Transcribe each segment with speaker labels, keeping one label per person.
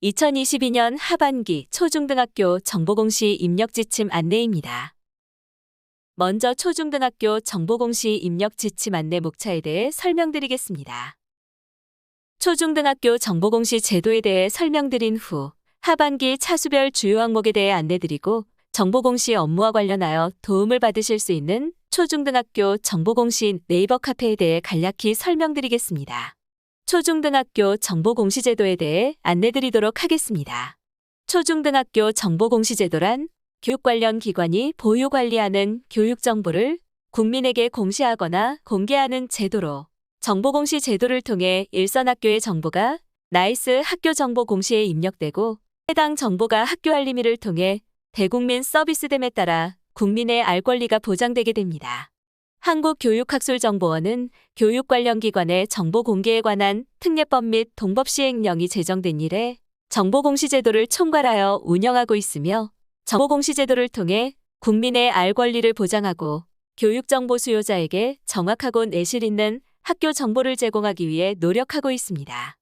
Speaker 1: 2022년 하반기 초중등학교 정보공시 입력 지침 안내입니다. 먼저 초중등학교 정보공시 입력 지침 안내 목차에 대해 설명드리겠습니다. 초중등학교 정보공시 제도에 대해 설명드린 후 하반기 차수별 주요 항목에 대해 안내드리고 정보공시 업무와 관련하여 도움을 받으실 수 있는 초중등학교 정보공시 네이버 카페에 대해 간략히 설명드리겠습니다. 초중등학교 정보공시제도에 대해 안내드리도록 하겠습니다. 초중등학교 정보공시제도란 교육 관련 기관이 보유 관리하는 교육 정보를 국민에게 공시하거나 공개하는 제도로 정보공시 제도를 통해 일선 학교의 정보가 나이스 학교 정보 공시에 입력되고 해당 정보가 학교 알림이를 통해 대국민 서비스됨에 따라 국민의 알 권리가 보장되게 됩니다. 한국교육학술정보원은 교육 관련 기관의 정보 공개에 관한 특례법 및 동법 시행령이 제정된 이래 정보공시제도를 총괄하여 운영하고 있으며 정보공시제도를 통해 국민의 알 권리를 보장하고 교육정보 수요자에게 정확하고 내실 있는 학교 정보를 제공하기 위해 노력하고 있습니다.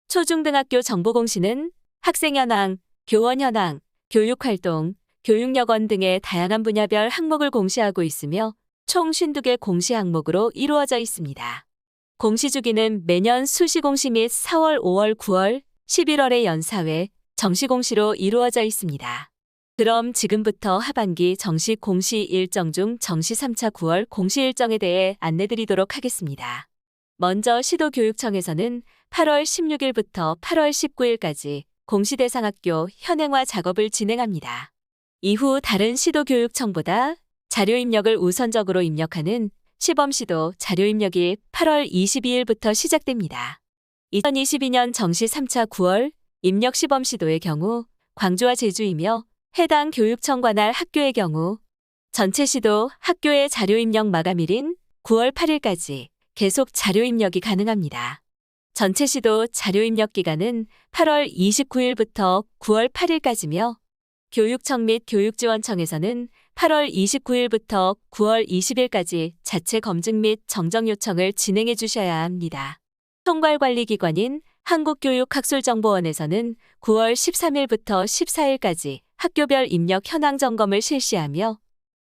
Speaker 1: 초중등학교 정보공시는 학생 현황, 교원 현황, 교육활동, 교육여건 등의 다양한 분야별 항목을 공시하고 있으며 총 52개 공시 항목으로 이루어져 있습니다. 공시 주기는 매년 수시공시 및 4월, 5월, 9월, 11월의 연사회, 정시공시로 이루어져 있습니다. 그럼 지금부터 하반기 정식 공시 일정 중 정시 3차 9월 공시 일정에 대해 안내드리도록 하겠습니다. 먼저 시도교육청에서는 8월 16일부터 8월 19일까지 공시 대상 학교 현행화 작업을 진행합니다. 이후 다른 시도교육청보다 자료 입력을 우선적으로 입력하는 시범시도 자료 입력이 8월 22일부터 시작됩니다. 2022년 정시 3차 9월 입력 시범시도의 경우 광주와 제주이며 해당 교육청 관할 학교의 경우 전체 시도 학교의 자료 입력 마감일인 9월 8일까지 계속 자료 입력이 가능합니다. 전체 시도 자료 입력 기간은 8월 29일부터 9월 8일까지며 교육청 및 교육지원청에서는 8월 29일부터 9월 20일까지 자체 검증 및 정정 요청을 진행해 주셔야 합니다. 총괄관리기관인 한국교육학술정보원에서는 9월 13일부터 14일까지 학교별 입력 현황 점검을 실시하며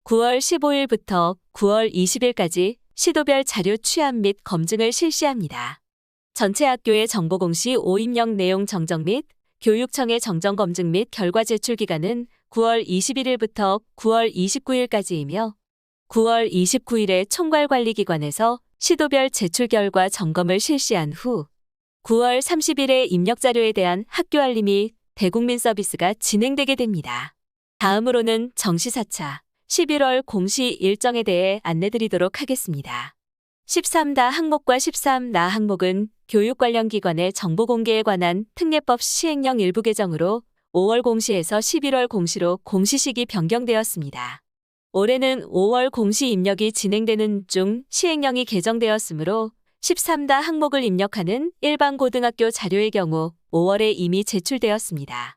Speaker 1: 9월 15일부터 9월 20일까지 시도별 자료 취합 및 검증을 실시합니다. 전체 학교의 정보공시 5입력 내용 정정 및 교육청의 정정 검증 및 결과 제출 기간은 9월 21일부터 9월 29일까지이며 9월 29일에 총괄관리기관에서 시도별 제출 결과 점검을 실시한 후 9월 30일에 입력자료에 대한 학교 알림이 대국민 서비스가 진행되게 됩니다. 다음으로는 정시 4차 11월 공시 일정에 대해 안내드리도록 하겠습니다. 13다 항목과 13나 항목은 교육 관련 기관의 정보 공개에 관한 특례법 시행령 일부 개정으로 5월 공시에서 11월 공시로 공시 시기 변경되었습니다. 올해는 5월 공시 입력이 진행되는 중 시행령이 개정되었으므로 13다 항목을 입력하는 일반 고등학교 자료의 경우 5월에 이미 제출되었습니다.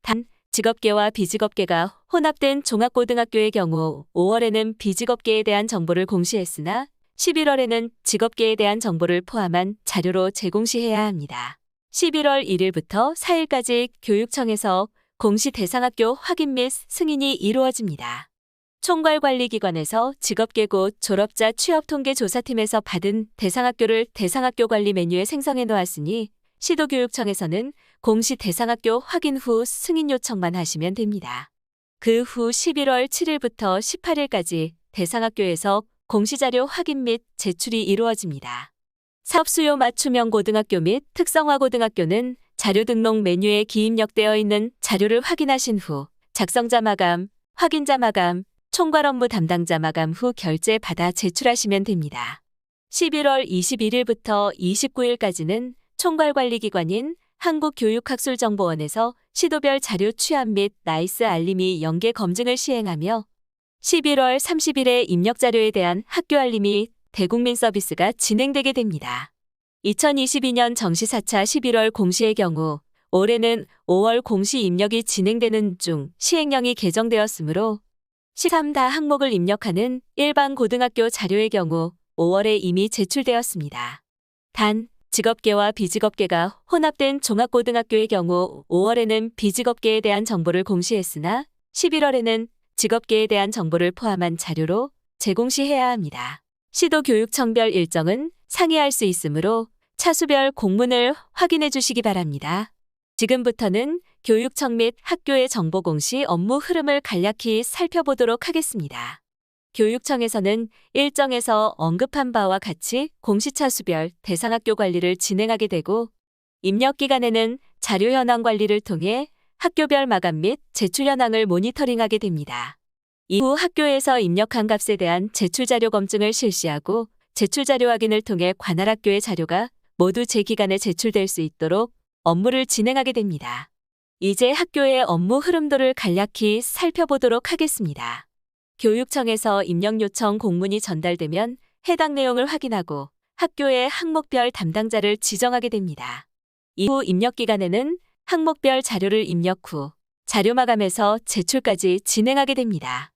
Speaker 1: 단, 직업계와 비직업계가 혼합된 종합고등학교의 경우 5월에는 비직업계에 대한 정보를 공시했으나 11월에는 직업계에 대한 정보를 포함한 자료로 재공시해야 합니다. 11월 1일부터 4일까지 교육청에서 공시 대상학교 확인 및 승인이 이루어집니다. 총괄관리기관에서 직업계 곧 졸업자 취업통계조사팀에서 받은 대상학교를 대상학교 관리 메뉴에 생성해 놓았으니 시도교육청에서는 공시 대상학교 확인 후 승인 요청만 하시면 됩니다. 그 후 11월 7일부터 18일까지 대상학교에서 공시자료 확인 및 제출이 이루어집니다. 사업수요 맞춤형 고등학교 및 특성화고등학교는 자료 등록 메뉴에 기입력되어 있는 자료를 확인하신 후 작성자 마감, 확인자 마감, 총괄 업무 담당자 마감 후 결제 받아 제출하시면 됩니다. 11월 21일부터 29일까지는 총괄관리기관인 한국교육학술정보원에서 시도별 자료 취합 및 나이스 알림이 연계 검증을 시행하며 11월 30일에 입력자료에 대한 학교 알림이 대국민 서비스가 진행되게 됩니다. 2022년 정시 4차 11월 공시의 경우 올해는 5월 공시 입력이 진행되는 중 시행령이 개정되었으므로 13다 항목을 입력하는 일반 고등학교 자료의 경우 5월에 이미 제출되었습니다. 단, 직업계와 비직업계가 혼합된 종합고등학교의 경우 5월에는 비직업계에 대한 정보를 공시했으나 11월에는 직업계에 대한 정보를 포함한 자료로 재공시해야 합니다. 시도 교육청별 일정은 상이할 수 있으므로 차수별 공문을 확인해 주시기 바랍니다. 지금부터는 교육청 및 학교의 정보 공시 업무 흐름을 간략히 살펴보도록 하겠습니다. 교육청에서는 일정에서 언급한 바와 같이 공시차수별 대상학교 관리를 진행하게 되고 입력기간에는 자료 현황 관리를 통해 학교별 마감 및 제출 현황을 모니터링하게 됩니다. 이후 학교에서 입력한 값에 대한 제출자료 검증을 실시하고 제출자료 확인을 통해 관할 학교의 자료가 모두 제 기간에 제출될 수 있도록 업무를 진행하게 됩니다. 이제 학교의 업무 흐름도를 간략히 살펴보도록 하겠습니다. 교육청에서 입력 요청 공문이 전달되면 해당 내용을 확인하고 학교의 항목별 담당자를 지정하게 됩니다. 이후 입력기간에는 항목별 자료를 입력 후 자료 마감에서 제출까지 진행하게 됩니다.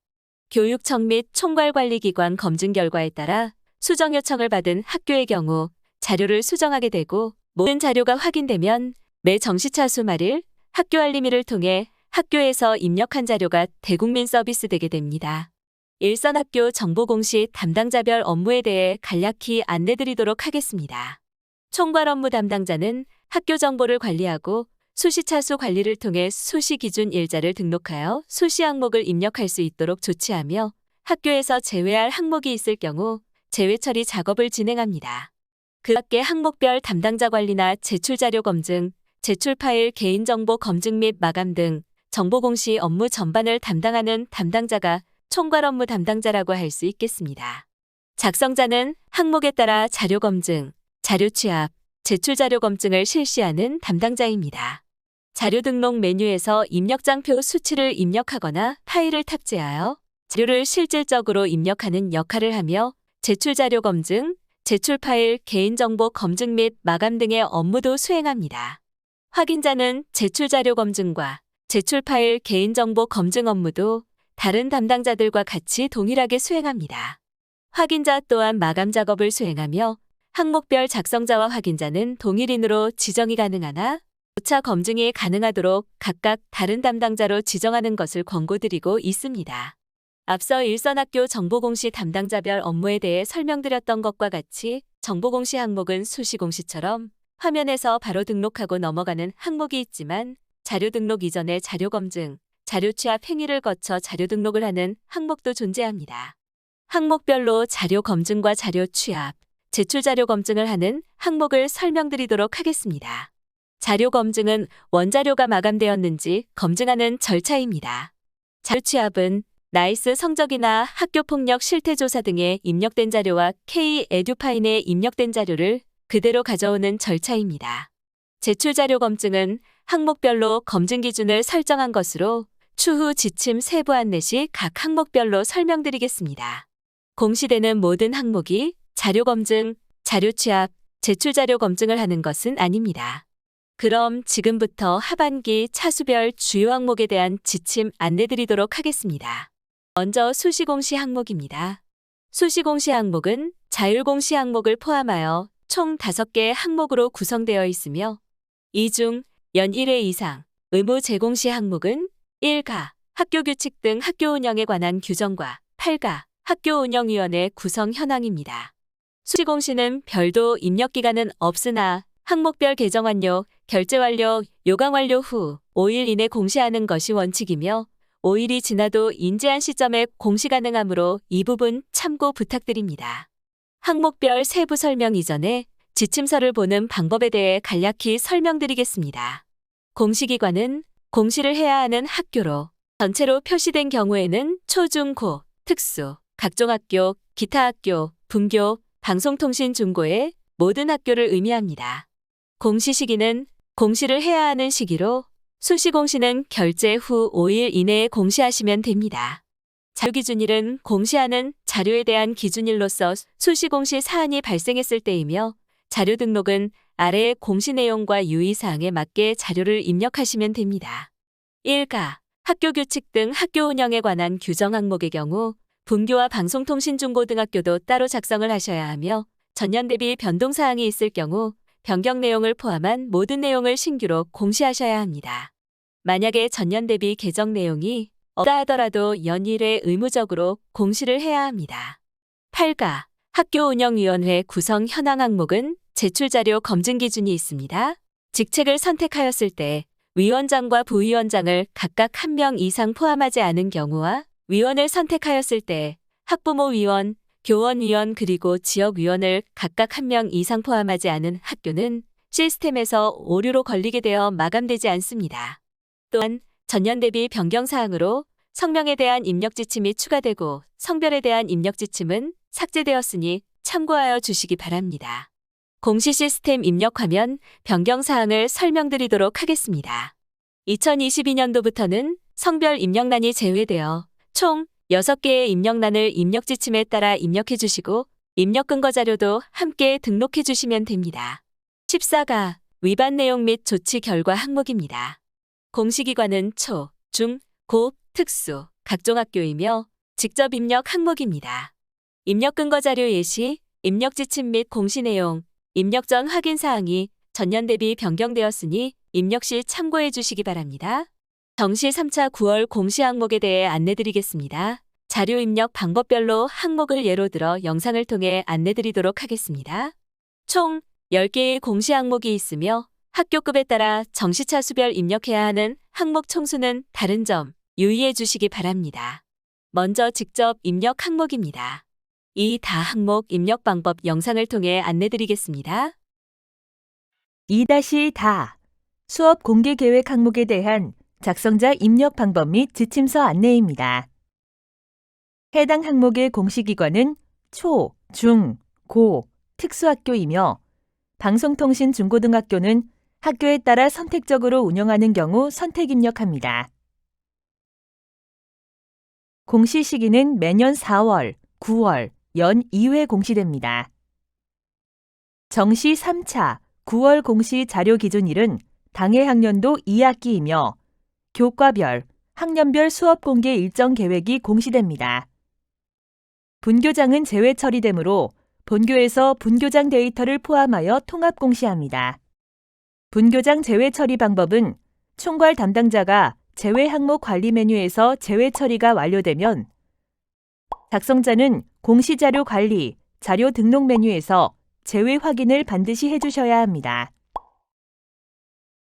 Speaker 1: 교육청 및 총괄관리기관 검증 결과에 따라 수정 요청을 받은 학교의 경우 자료를 수정하게 되고 모든 자료가 확인되면 매 정시차수 말일 학교 알림이를 통해 학교에서 입력한 자료가 대국민 서비스 되게 됩니다. 일선 학교 정보공시 담당자별 업무에 대해 간략히 안내드리도록 하겠습니다. 총괄 업무 담당자는 학교 정보를 관리하고 수시차수 관리를 통해 수시 기준 일자를 등록하여 수시 항목을 입력할 수 있도록 조치하며 학교에서 제외할 항목이 있을 경우 제외 처리 작업을 진행합니다. 그 밖에 항목별 담당자 관리나 제출자료 검증, 제출 파일 개인정보 검증 및 마감 등 정보공시 업무 전반을 담당하는 담당자가 총괄 업무 담당자라고 할 수 있겠습니다. 작성자는 항목에 따라 자료 검증, 자료 취합, 제출 자료 검증을 실시하는 담당자입니다. 자료 등록 메뉴에서 입력장표 수치를 입력하거나 파일을 탑재하여 자료를 실질적으로 입력하는 역할을 하며 제출 자료 검증, 제출 파일 개인정보 검증 및 마감 등의 업무도 수행합니다. 확인자는 제출 자료 검증과 제출 파일 개인정보 검증 업무도 다른 담당자들과 같이 동일하게 수행합니다. 확인자 또한 마감 작업을 수행하며 항목별 작성자와 확인자는 동일인으로 지정이 가능하나 오차 검증이 가능하도록 각각 다른 담당자로 지정하는 것을 권고드리고 있습니다. 앞서 일선학교 정보공시 담당자별 업무에 대해 설명드렸던 것과 같이 정보공시 항목은 수시공시처럼 화면에서 바로 등록하고 넘어가는 항목이 있지만 자료 등록 이전에 자료 검증, 자료 취합 행위를 거쳐 자료 등록을 하는 항목도 존재합니다. 항목별로 자료 검증과 자료 취합, 제출 자료 검증을 하는 항목을 설명드리도록 하겠습니다. 자료 검증은 원자료가 마감되었는지 검증하는 절차입니다. 자료 취합은 나이스 성적이나 학교폭력 실태조사 등에 입력된 자료와 K-에듀파인에 입력된 자료를 그대로 가져오는 절차입니다. 제출 자료 검증은 항목별로 검증 기준을 설정한 것으로 추후 지침 세부 안내 시 각 항목별로 설명드리겠습니다. 공시되는 모든 항목이 자료 검증, 자료 취합, 제출 자료 검증을 하는 것은 아닙니다. 그럼 지금부터 하반기 차수별 주요 항목에 대한 지침 안내드리도록 하겠습니다. 먼저 수시공시 항목입니다. 수시공시 항목은 자율공시 항목을 포함하여 총 5개의 항목으로 구성되어 있으며 이 중 연 1회 이상 의무 제공시 항목은 1가 학교규칙 등 학교 운영에 관한 규정과 8가 학교운영위원회 구성 현황입니다. 수시공시는 별도 입력기간은 없으나 항목별 개정 완료, 결제 완료, 요강 완료 후 5일 이내 공시하는 것이 원칙이며 5일이 지나도 인지한 시점에 공시 가능하므로 이 부분 참고 부탁드립니다. 항목별 세부 설명 이전에 지침서를 보는 방법에 대해 간략히 설명드리겠습니다. 공시기관은 공시를 해야 하는 학교로 전체로 표시된 경우에는 초, 중, 고, 특수, 각종 학교, 기타 학교, 분교, 방송통신 중고의 모든 학교를 의미합니다. 공시 시기는 공시를 해야 하는 시기로 수시공시는 결제 후 5일 이내에 공시하시면 됩니다. 자료기준일은 공시하는 자료에 대한 기준일로서 수시공시 사안이 발생했을 때이며 자료 등록은 아래의 공시 내용과 유의사항에 맞게 자료를 입력하시면 됩니다. 1가 학교규칙 등 학교 운영에 관한 규정 항목의 경우 분교와 방송통신중고등학교도 따로 작성을 하셔야 하며 전년 대비 변동사항이 있을 경우 변경 내용을 포함한 모든 내용을 신규로 공시하셔야 합니다. 만약에 전년 대비 개정 내용이 없다 하더라도 연일에 의무적으로 공시를 해야 합니다. 8가 학교운영위원회 구성 현황 항목은 제출자료 검증 기준이 있습니다. 직책을 선택하였을 때 위원장과 부위원장을 각각 1명 이상 포함하지 않은 경우와 위원을 선택하였을 때 학부모위원, 교원위원 그리고 지역위원을 각각 1명 이상 포함하지 않은 학교는 시스템에서 오류로 걸리게 되어 마감되지 않습니다. 또한 전년 대비 변경사항으로 성명에 대한 입력 지침이 추가되고 성별에 대한 입력 지침은 삭제되었으니 참고하여 주시기 바랍니다. 공시 시스템 입력 화면 변경사항을 설명드리도록 하겠습니다. 2022년도부터는 성별 입력란이 제외되어 총 6개의 입력란을 입력 지침에 따라 입력해 주시고 입력 근거 자료도 함께 등록해 주시면 됩니다. 14가 위반 내용 및 조치 결과 항목입니다. 공시기관은 초, 중, 고, 특수, 각종 학교이며 직접 입력 항목입니다. 입력 근거 자료 예시, 입력 지침 및 공시 내용, 입력 전 확인 사항이 전년 대비 변경되었으니 입력 시 참고해 주시기 바랍니다. 정시 3차 9월 공시 항목에 대해 안내드리겠습니다. 자료 입력 방법별로 항목을 예로 들어 영상을 통해 안내드리도록 하겠습니다. 총 10개의 공시 항목이 있으며 학교급에 따라 정시차 수별 입력해야 하는 항목 총수는 다른 점 유의해 주시기 바랍니다. 먼저 직접 입력 항목입니다. 이 다 항목 입력 방법 영상을 통해 안내드리겠습니다.
Speaker 2: 2-다 수업 공개 계획 항목에 대한 작성자 입력 방법 및 지침서 안내입니다. 해당 항목의 공시기관은 초, 중, 고, 특수학교이며 방송통신 중고등학교는 학교에 따라 선택적으로 운영하는 경우 선택 입력합니다. 공시 시기는 매년 4월, 9월, 연 2회 공시됩니다. 정시 3차 9월 공시 자료 기준일은 당해 학년도 2학기이며 교과별, 학년별 수업 공개 일정 계획이 공시됩니다. 분교장은 제외 처리되므로 본교에서 분교장 데이터를 포함하여 통합 공시합니다. 분교장 제외 처리 방법은 총괄 담당자가 제외 항목 관리 메뉴에서 제외 처리가 완료되면 작성자는 공시자료 관리, 자료 등록 메뉴에서 제외 확인을 반드시 해주셔야 합니다.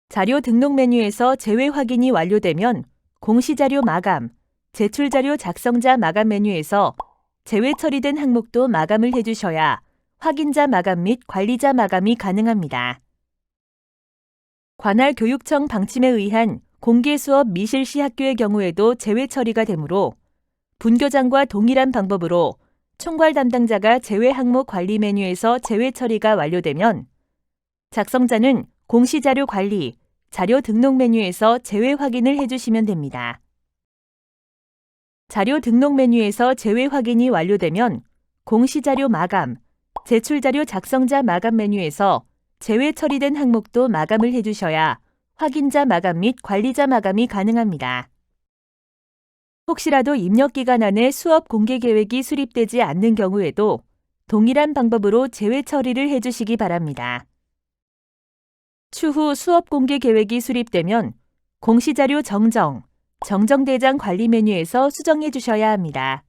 Speaker 2: 자료 등록 메뉴에서 제외 확인이 완료되면 공시자료 마감, 제출자료 작성자 마감 메뉴에서 제외 처리된 항목도 마감을 해주셔야 확인자 마감 및 관리자 마감이 가능합니다. 관할 교육청 방침에 의한 공개 수업 미실시 학교의 경우에도 제외 처리가 되므로 분교장과 동일한 방법으로 총괄 담당자가 제외 항목 관리 메뉴에서 제외 처리가 완료되면 작성자는 공시자료 관리, 자료 등록 메뉴에서 제외 확인을 해주시면 됩니다. 자료 등록 메뉴에서 제외 확인이 완료되면 공시자료 마감, 제출자료 작성자 마감 메뉴에서 제외 처리된 항목도 마감을 해주셔야 확인자 마감 및 관리자 마감이 가능합니다. 혹시라도 입력기간 안에 수업 공개 계획이 수립되지 않는 경우에도 동일한 방법으로 제외 처리를 해주시기 바랍니다. 추후 수업 공개 계획이 수립되면 공시자료 정정대장 관리 메뉴에서 수정해 주셔야 합니다.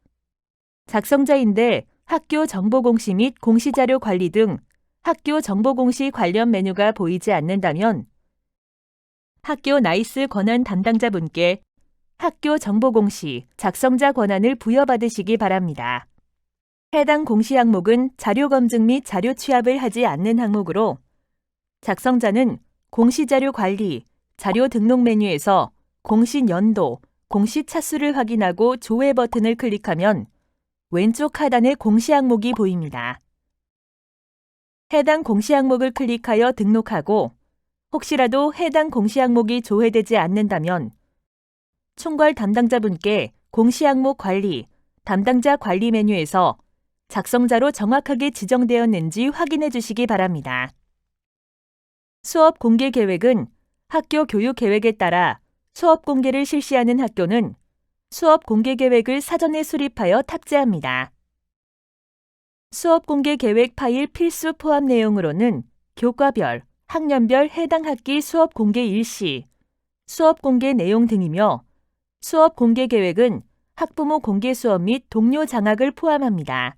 Speaker 2: 작성자인데 학교 정보공시 및 공시자료 관리 등 학교 정보공시 관련 메뉴가 보이지 않는다면 학교 나이스 권한 담당자분께 학교 정보공시 작성자 권한을 부여받으시기 바랍니다. 해당 공시 항목은 자료 검증 및 자료 취합을 하지 않는 항목으로 작성자는 공시자료 관리, 자료 등록 메뉴에서 공시 연도, 공시 차수를 확인하고 조회 버튼을 클릭하면 왼쪽 하단에 공시 항목이 보입니다. 해당 공시 항목을 클릭하여 등록하고 혹시라도 해당 공시 항목이 조회되지 않는다면 총괄 담당자분께 공시 항목 관리, 담당자 관리 메뉴에서 작성자로 정확하게 지정되었는지 확인해 주시기 바랍니다. 수업 공개 계획은 학교 교육 계획에 따라 수업 공개를 실시하는 학교는 수업 공개 계획을 사전에 수립하여 탑재합니다. 수업 공개 계획 파일 필수 포함 내용으로는 교과별, 학년별 해당 학기 수업 공개 일시, 수업 공개 내용 등이며 수업 공개 계획은 학부모 공개 수업 및 동료 장학을 포함합니다.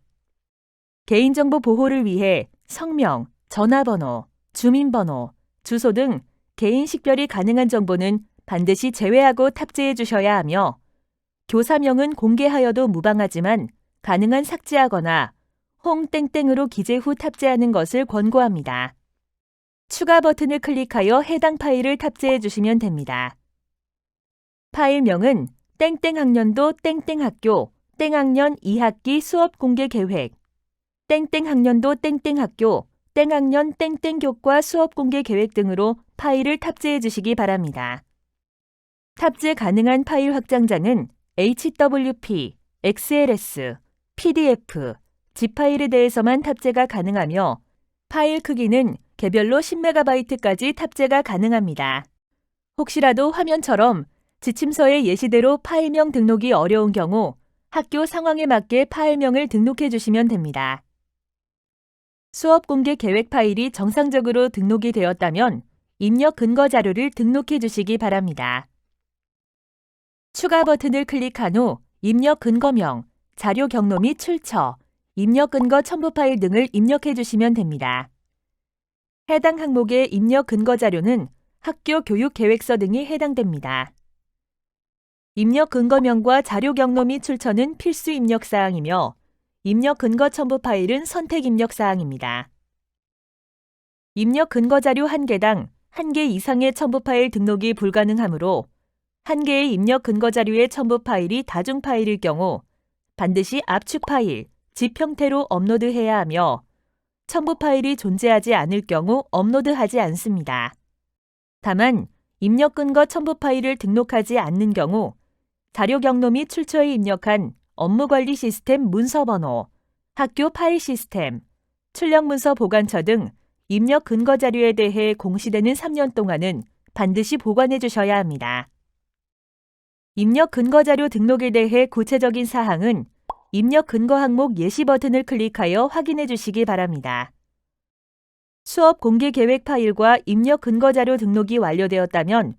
Speaker 2: 개인정보 보호를 위해 성명, 전화번호, 주민번호, 주소 등 개인 식별이 가능한 정보는 반드시 제외하고 탑재해 주셔야 하며 교사명은 공개하여도 무방하지만 가능한 삭제하거나 홍땡땡으로 기재 후 탑재하는 것을 권고합니다. 추가 버튼을 클릭하여 해당 파일을 탑재해 주시면 됩니다. 파일명은 땡땡학년도 땡땡학교 땡학년 2학기 수업 공개 계획, 땡땡학년도 땡땡학교 땡학년 땡땡교과 수업 공개 계획 등으로 파일을 탑재해 주시기 바랍니다. 탑재 가능한 파일 확장자는 HWP, XLS, PDF, zip 파일에 대해서만 탑재가 가능하며 파일 크기는 개별로 10MB까지 탑재가 가능합니다. 혹시라도 화면처럼 지침서의 예시대로 파일명 등록이 어려운 경우 학교 상황에 맞게 파일명을 등록해 주시면 됩니다. 수업 공개 계획 파일이 정상적으로 등록이 되었다면 입력 근거 자료를 등록해 주시기 바랍니다. 추가 버튼을 클릭한 후 입력 근거명, 자료 경로 및 출처, 입력 근거 첨부 파일 등을 입력해 주시면 됩니다. 해당 항목의 입력 근거 자료는 학교 교육 계획서 등이 해당됩니다. 입력 근거명과 자료 경로 및 출처는 필수 입력 사항이며 입력 근거 첨부 파일은 선택 입력 사항입니다. 입력 근거 자료 1개당 1개 이상의 첨부 파일 등록이 불가능하므로 1개의 입력 근거 자료의 첨부 파일이 다중 파일일 경우 반드시 압축 파일, zip 형태로 업로드해야 하며 첨부 파일이 존재하지 않을 경우 업로드하지 않습니다. 다만 입력 근거 첨부 파일을 등록하지 않는 경우 자료 경로 및 출처에 입력한 업무관리 시스템 문서번호, 학교 파일 시스템, 출력 문서 보관처 등 입력 근거 자료에 대해 공시되는 3년 동안은 반드시 보관해 주셔야 합니다. 입력 근거 자료 등록에 대해 구체적인 사항은 입력 근거 항목 예시 버튼을 클릭하여 확인해 주시기 바랍니다. 수업 공개 계획 파일과 입력 근거 자료 등록이 완료되었다면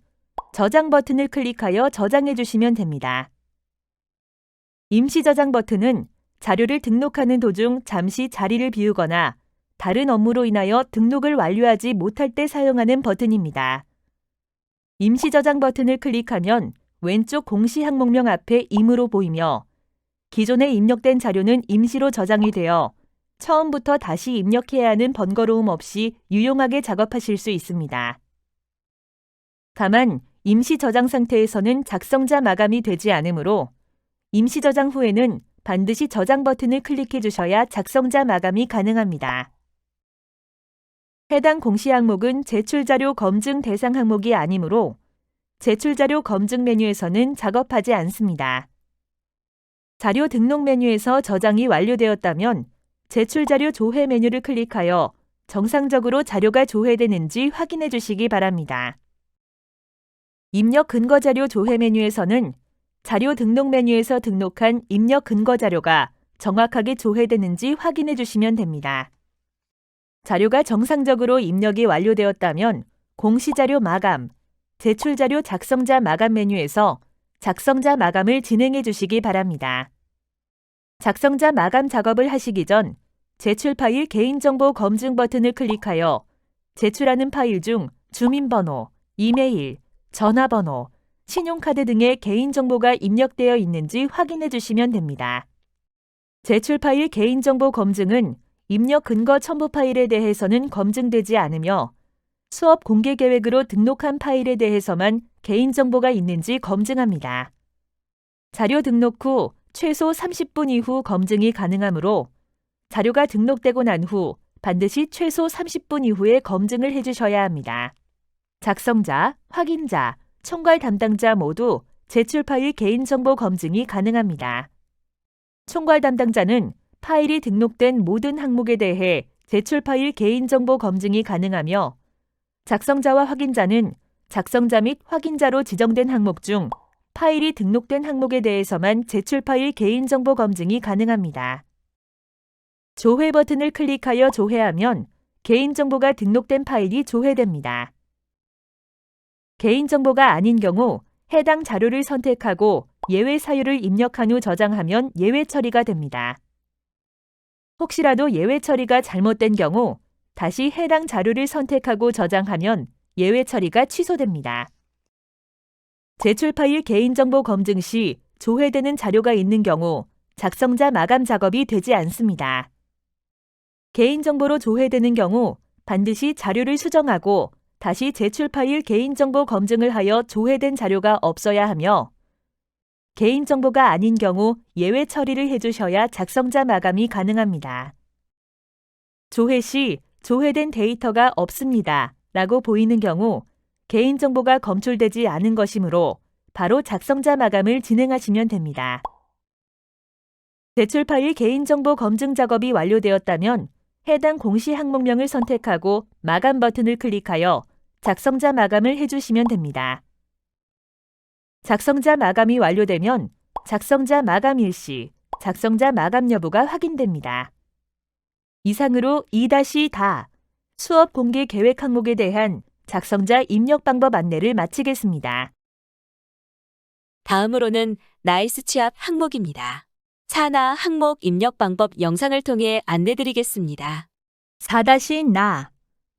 Speaker 2: 저장 버튼을 클릭하여 저장해 주시면 됩니다. 임시 저장 버튼은 자료를 등록하는 도중 잠시 자리를 비우거나 다른 업무로 인하여 등록을 완료하지 못할 때 사용하는 버튼입니다. 임시 저장 버튼을 클릭하면 왼쪽 공시 항목명 앞에 임으로 보이며 기존에 입력된 자료는 임시로 저장이 되어 처음부터 다시 입력해야 하는 번거로움 없이 유용하게 작업하실 수 있습니다. 다만 임시 저장 상태에서는 작성자 마감이 되지 않으므로 임시 저장 후에는 반드시 저장 버튼을 클릭해 주셔야 작성자 마감이 가능합니다. 해당 공시 항목은 제출자료 검증 대상 항목이 아니므로 제출자료 검증 메뉴에서는 작업하지 않습니다. 자료 등록 메뉴에서 저장이 완료되었다면 제출자료 조회 메뉴를 클릭하여 정상적으로 자료가 조회되는지 확인해 주시기 바랍니다. 입력 근거 자료 조회 메뉴에서는 자료 등록 메뉴에서 등록한 입력 근거 자료가 정확하게 조회되는지 확인해 주시면 됩니다. 자료가 정상적으로 입력이 완료되었다면 공시자료 마감, 제출자료 작성자 마감 메뉴에서 작성자 마감을 진행해 주시기 바랍니다. 작성자 마감 작업을 하시기 전 제출 파일 개인정보 검증 버튼을 클릭하여 제출하는 파일 중 주민번호, 이메일, 전화번호, 신용카드 등의 개인정보가 입력되어 있는지 확인해 주시면 됩니다. 제출 파일 개인정보 검증은 입력 근거 첨부 파일에 대해서는 검증되지 않으며 수업 공개 계획으로 등록한 파일에 대해서만 개인정보가 있는지 검증합니다. 자료 등록 후 최소 30분 이후 검증이 가능하므로 자료가 등록되고 난 후 반드시 최소 30분 이후에 검증을 해주셔야 합니다. 작성자, 확인자, 총괄 담당자 모두 제출 파일 개인정보 검증이 가능합니다. 총괄 담당자는 파일이 등록된 모든 항목에 대해 제출 파일 개인정보 검증이 가능하며 작성자와 확인자는 작성자 및 확인자로 지정된 항목 중 파일이 등록된 항목에 대해서만 제출 파일 개인정보 검증이 가능합니다. 조회 버튼을 클릭하여 조회하면 개인정보가 등록된 파일이 조회됩니다. 개인정보가 아닌 경우 해당 자료를 선택하고 예외 사유를 입력한 후 저장하면 예외 처리가 됩니다. 혹시라도 예외 처리가 잘못된 경우 다시 해당 자료를 선택하고 저장하면 예외 처리가 취소됩니다. 제출 파일 개인정보 검증 시 조회되는 자료가 있는 경우 작성자 마감 작업이 되지 않습니다. 개인정보로 조회되는 경우 반드시 자료를 수정하고 다시 제출 파일 개인정보 검증을 하여 조회된 자료가 없어야 하며 개인정보가 아닌 경우 예외 처리를 해주셔야 작성자 마감이 가능합니다. 조회 시 조회된 데이터가 없습니다 라고 보이는 경우 개인정보가 검출되지 않은 것이므로 바로 작성자 마감을 진행하시면 됩니다. 제출 파일 개인정보 검증 작업이 완료되었다면 해당 공시 항목명을 선택하고 마감 버튼을 클릭하여 작성자 마감을 해주시면 됩니다. 작성자 마감이 완료되면 작성자 마감 일시, 작성자 마감 여부가 확인됩니다. 이상으로 2-다 수업 공개 계획 항목에 대한 작성자 입력 방법 안내를 마치겠습니다.
Speaker 1: 다음으로는 나이스 취업 항목입니다. 4나 항목 입력 방법 영상을 통해 안내드리겠습니다.
Speaker 2: 4-나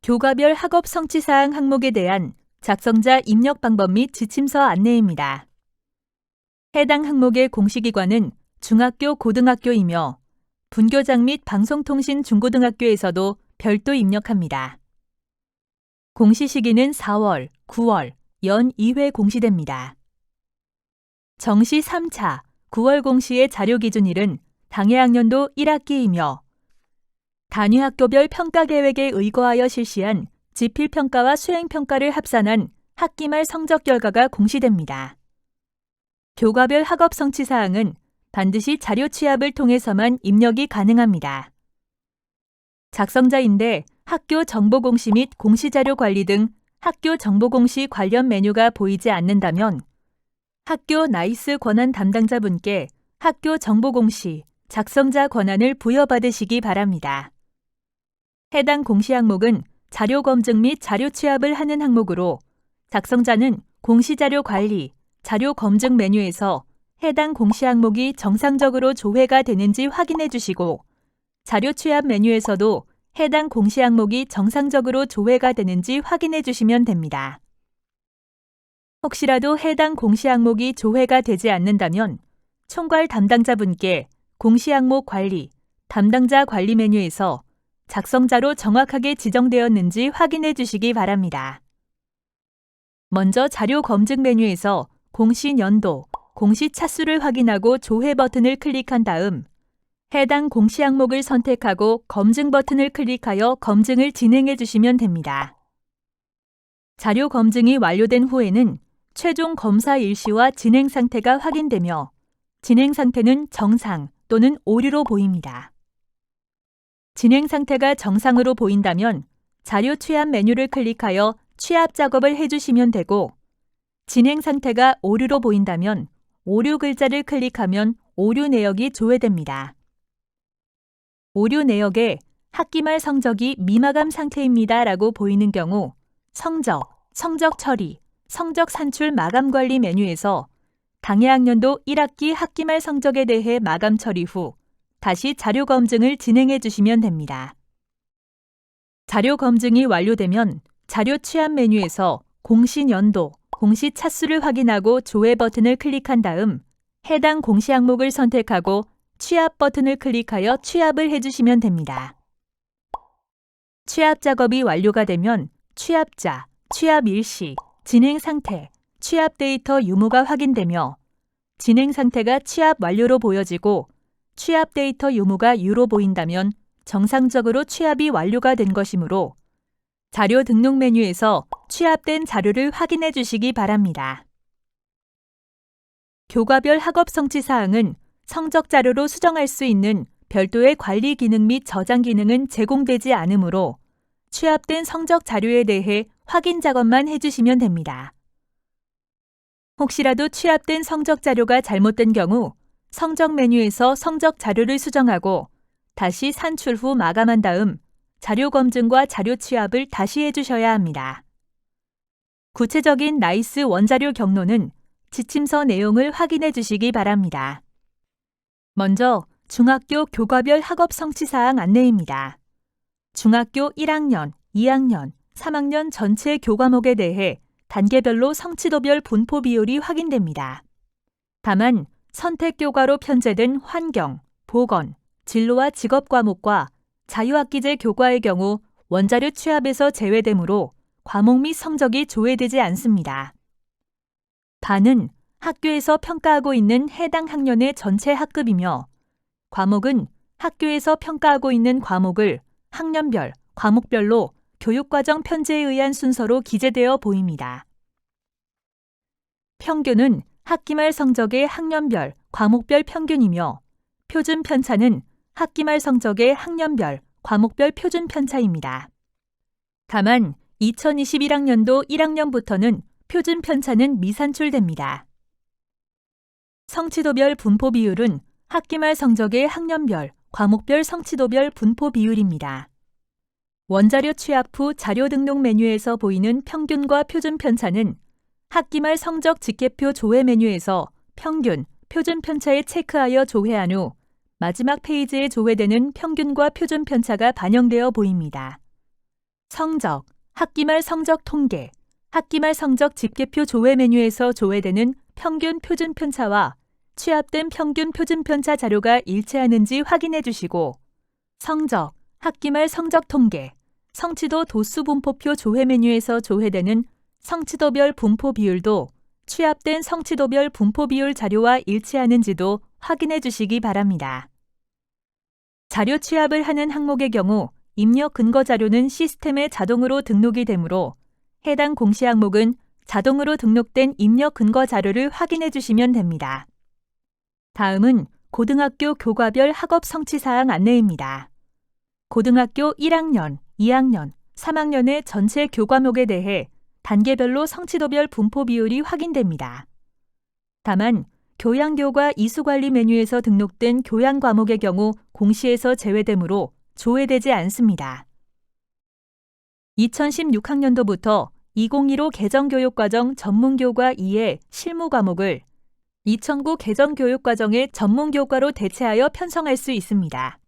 Speaker 2: 교과별 학업 성취사항 항목에 대한 작성자 입력 방법 및 지침서 안내입니다. 해당 항목의 공시기관은 중학교, 고등학교이며 분교장 및 방송통신 중고등학교에서도 별도 입력합니다. 공시 시기는 4월, 9월, 연 2회 공시됩니다. 정시 3차, 9월 공시의 자료 기준일은 당해학년도 1학기이며 단위학교별 평가계획에 의거하여 실시한 지필평가와 수행평가를 합산한 학기말 성적 결과가 공시됩니다. 교과별 학업 성취사항은 반드시 자료 취합을 통해서만 입력이 가능합니다. 작성자인데 학교 정보공시 및 공시자료 관리 등 학교 정보공시 관련 메뉴가 보이지 않는다면 학교 나이스 권한 담당자분께 학교 정보공시 작성자 권한을 부여받으시기 바랍니다. 해당 공시 항목은 자료 검증 및 자료 취합을 하는 항목으로 작성자는 공시자료 관리, 자료 검증 메뉴에서 해당 공시 항목이 정상적으로 조회가 되는지 확인해 주시고 자료 취합 메뉴에서도 해당 공시 항목이 정상적으로 조회가 되는지 확인해 주시면 됩니다. 혹시라도 해당 공시 항목이 조회가 되지 않는다면 총괄 담당자분께 공시 항목 관리, 담당자 관리 메뉴에서 작성자로 정확하게 지정되었는지 확인해 주시기 바랍니다. 먼저 자료 검증 메뉴에서 공시 연도, 공시 차수를 확인하고 조회 버튼을 클릭한 다음 해당 공시 항목을 선택하고 검증 버튼을 클릭하여 검증을 진행해 주시면 됩니다. 자료 검증이 완료된 후에는 최종 검사 일시와 진행 상태가 확인되며 진행 상태는 정상 또는 오류로 보입니다. 진행 상태가 정상으로 보인다면 자료 취합 메뉴를 클릭하여 취합 작업을 해주시면 되고 진행 상태가 오류로 보인다면 오류 글자를 클릭하면 오류 내역이 조회됩니다. 오류 내역에 학기말 성적이 미마감 상태입니다 라고 보이는 경우 성적, 성적 처리, 성적 산출 마감 관리 메뉴에서 당해학년도 1학기 학기말 성적에 대해 마감 처리 후 다시 자료 검증을 진행해 주시면 됩니다. 자료 검증이 완료되면 자료 취합 메뉴에서 공시 연도, 공시 차수를 확인하고 조회 버튼을 클릭한 다음 해당 공시 항목을 선택하고 취합 버튼을 클릭하여 취합을 해주시면 됩니다. 취합 작업이 완료가 되면 취합자, 취합 일시, 진행 상태, 취합 데이터 유무가 확인되며 진행 상태가 취합 완료로 보여지고 취합 데이터 유무가 유로 보인다면 정상적으로 취합이 완료가 된 것이므로 자료 등록 메뉴에서 취합된 자료를 확인해 주시기 바랍니다. 교과별 학업 성취 사항은 성적 자료로 수정할 수 있는 별도의 관리 기능 및 저장 기능은 제공되지 않으므로 취합된 성적 자료에 대해 확인 작업만 해주시면 됩니다. 혹시라도 취합된 성적 자료가 잘못된 경우 성적 메뉴에서 성적 자료를 수정하고 다시 산출 후 마감한 다음 자료 검증과 자료 취합을 다시 해주셔야 합니다. 구체적인 나이스 원자료 경로는 지침서 내용을 확인해 주시기 바랍니다. 먼저 중학교 교과별 학업 성취사항 안내입니다. 중학교 1학년, 2학년, 3학년 전체 교과목에 대해 단계별로 성취도별 분포 비율이 확인됩니다. 다만 선택교과로 편제된 환경, 보건, 진로와 직업 과목과 자유학기제 교과의 경우 원자료 취합에서 제외되므로 과목 및 성적이 조회되지 않습니다. 반은 학교에서 평가하고 있는 해당 학년의 전체 학급이며 과목은 학교에서 평가하고 있는 과목을 학년별, 과목별로 교육과정 편제에 의한 순서로 기재되어 보입니다. 평균은 학기말 성적의 학년별, 과목별 평균이며 표준 편차는 학기말 성적의 학년별, 과목별 표준 편차입니다. 다만 2021학년도 1학년부터는 표준 편차는 미산출됩니다. 성취도별 분포 비율은 학기말 성적의 학년별, 과목별 성취도별 분포 비율입니다. 원자료 취합 후 자료 등록 메뉴에서 보이는 평균과 표준 편차는 학기말 성적 집계표 조회 메뉴에서 평균, 표준 편차에 체크하여 조회한 후 마지막 페이지에 조회되는 평균과 표준 편차가 반영되어 보입니다. 성적, 학기말 성적 통계, 학기말 성적 집계표 조회 메뉴에서 조회되는 평균 표준 편차와 취합된 평균 표준 편차 자료가 일치하는지 확인해 주시고 성적, 학기말 성적 통계, 성취도 도수 분포표 조회 메뉴에서 조회되는 성취도별 분포 비율도 취합된 성취도별 분포 비율 자료와 일치하는지도 확인해 주시기 바랍니다. 자료 취합을 하는 항목의 경우 입력 근거 자료는 시스템에 자동으로 등록이 되므로 해당 공시 항목은 자동으로 등록된 입력 근거 자료를 확인해 주시면 됩니다. 다음은 고등학교 교과별 학업 성취사항 안내입니다. 고등학교 1학년, 2학년, 3학년의 전체 교과목에 대해 단계별로 성취도별 분포 비율이 확인됩니다. 다만 교양교과 이수관리 메뉴에서 등록된 교양 과목의 경우 공시에서 제외되므로 조회되지 않습니다. 2016학년도부터 2015 개정교육과정 전문교과 2의 실무 과목을 2009 개정교육과정의 전문교과로 대체하여 편성할 수 있습니다.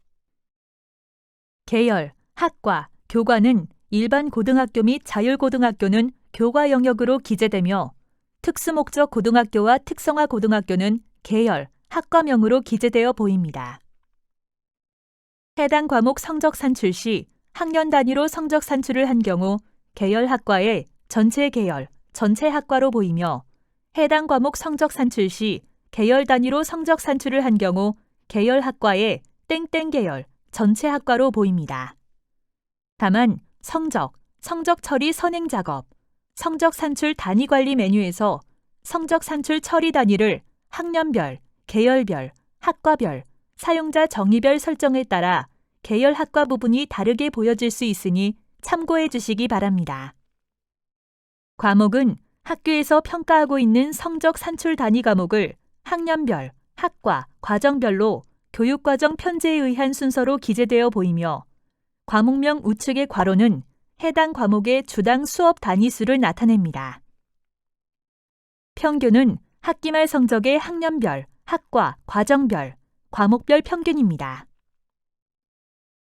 Speaker 2: 계열, 학과, 교과는 일반 고등학교 및 자율고등학교는 교과 영역으로 기재되며 특수목적 고등학교와 특성화 고등학교는 계열, 학과명으로 기재되어 보입니다. 해당 과목 성적 산출 시 학년 단위로 성적 산출을 한 경우 계열 학과에 전체 계열, 전체 학과로 보이며 해당 과목 성적 산출 시 계열 단위로 성적 산출을 한 경우 계열 학과에 땡땡 계열, 전체 학과로 보입니다. 다만 성적 처리 선행 작업, 성적 산출 단위 관리 메뉴에서 성적 산출 처리 단위를 학년별, 계열별, 학과별, 사용자 정의별 설정에 따라 계열 학과 부분이 다르게 보여질 수 있으니 참고해 주시기 바랍니다. 과목은 학교에서 평가하고 있는 성적 산출 단위 과목을 학년별, 학과, 과정별로 교육과정 편제에 의한 순서로 기재되어 보이며 과목명 우측의 괄호는 해당 과목의 주당 수업 단위 수를 나타냅니다. 평균은 학기말 성적의 학년별, 학과, 과정별, 과목별 평균입니다.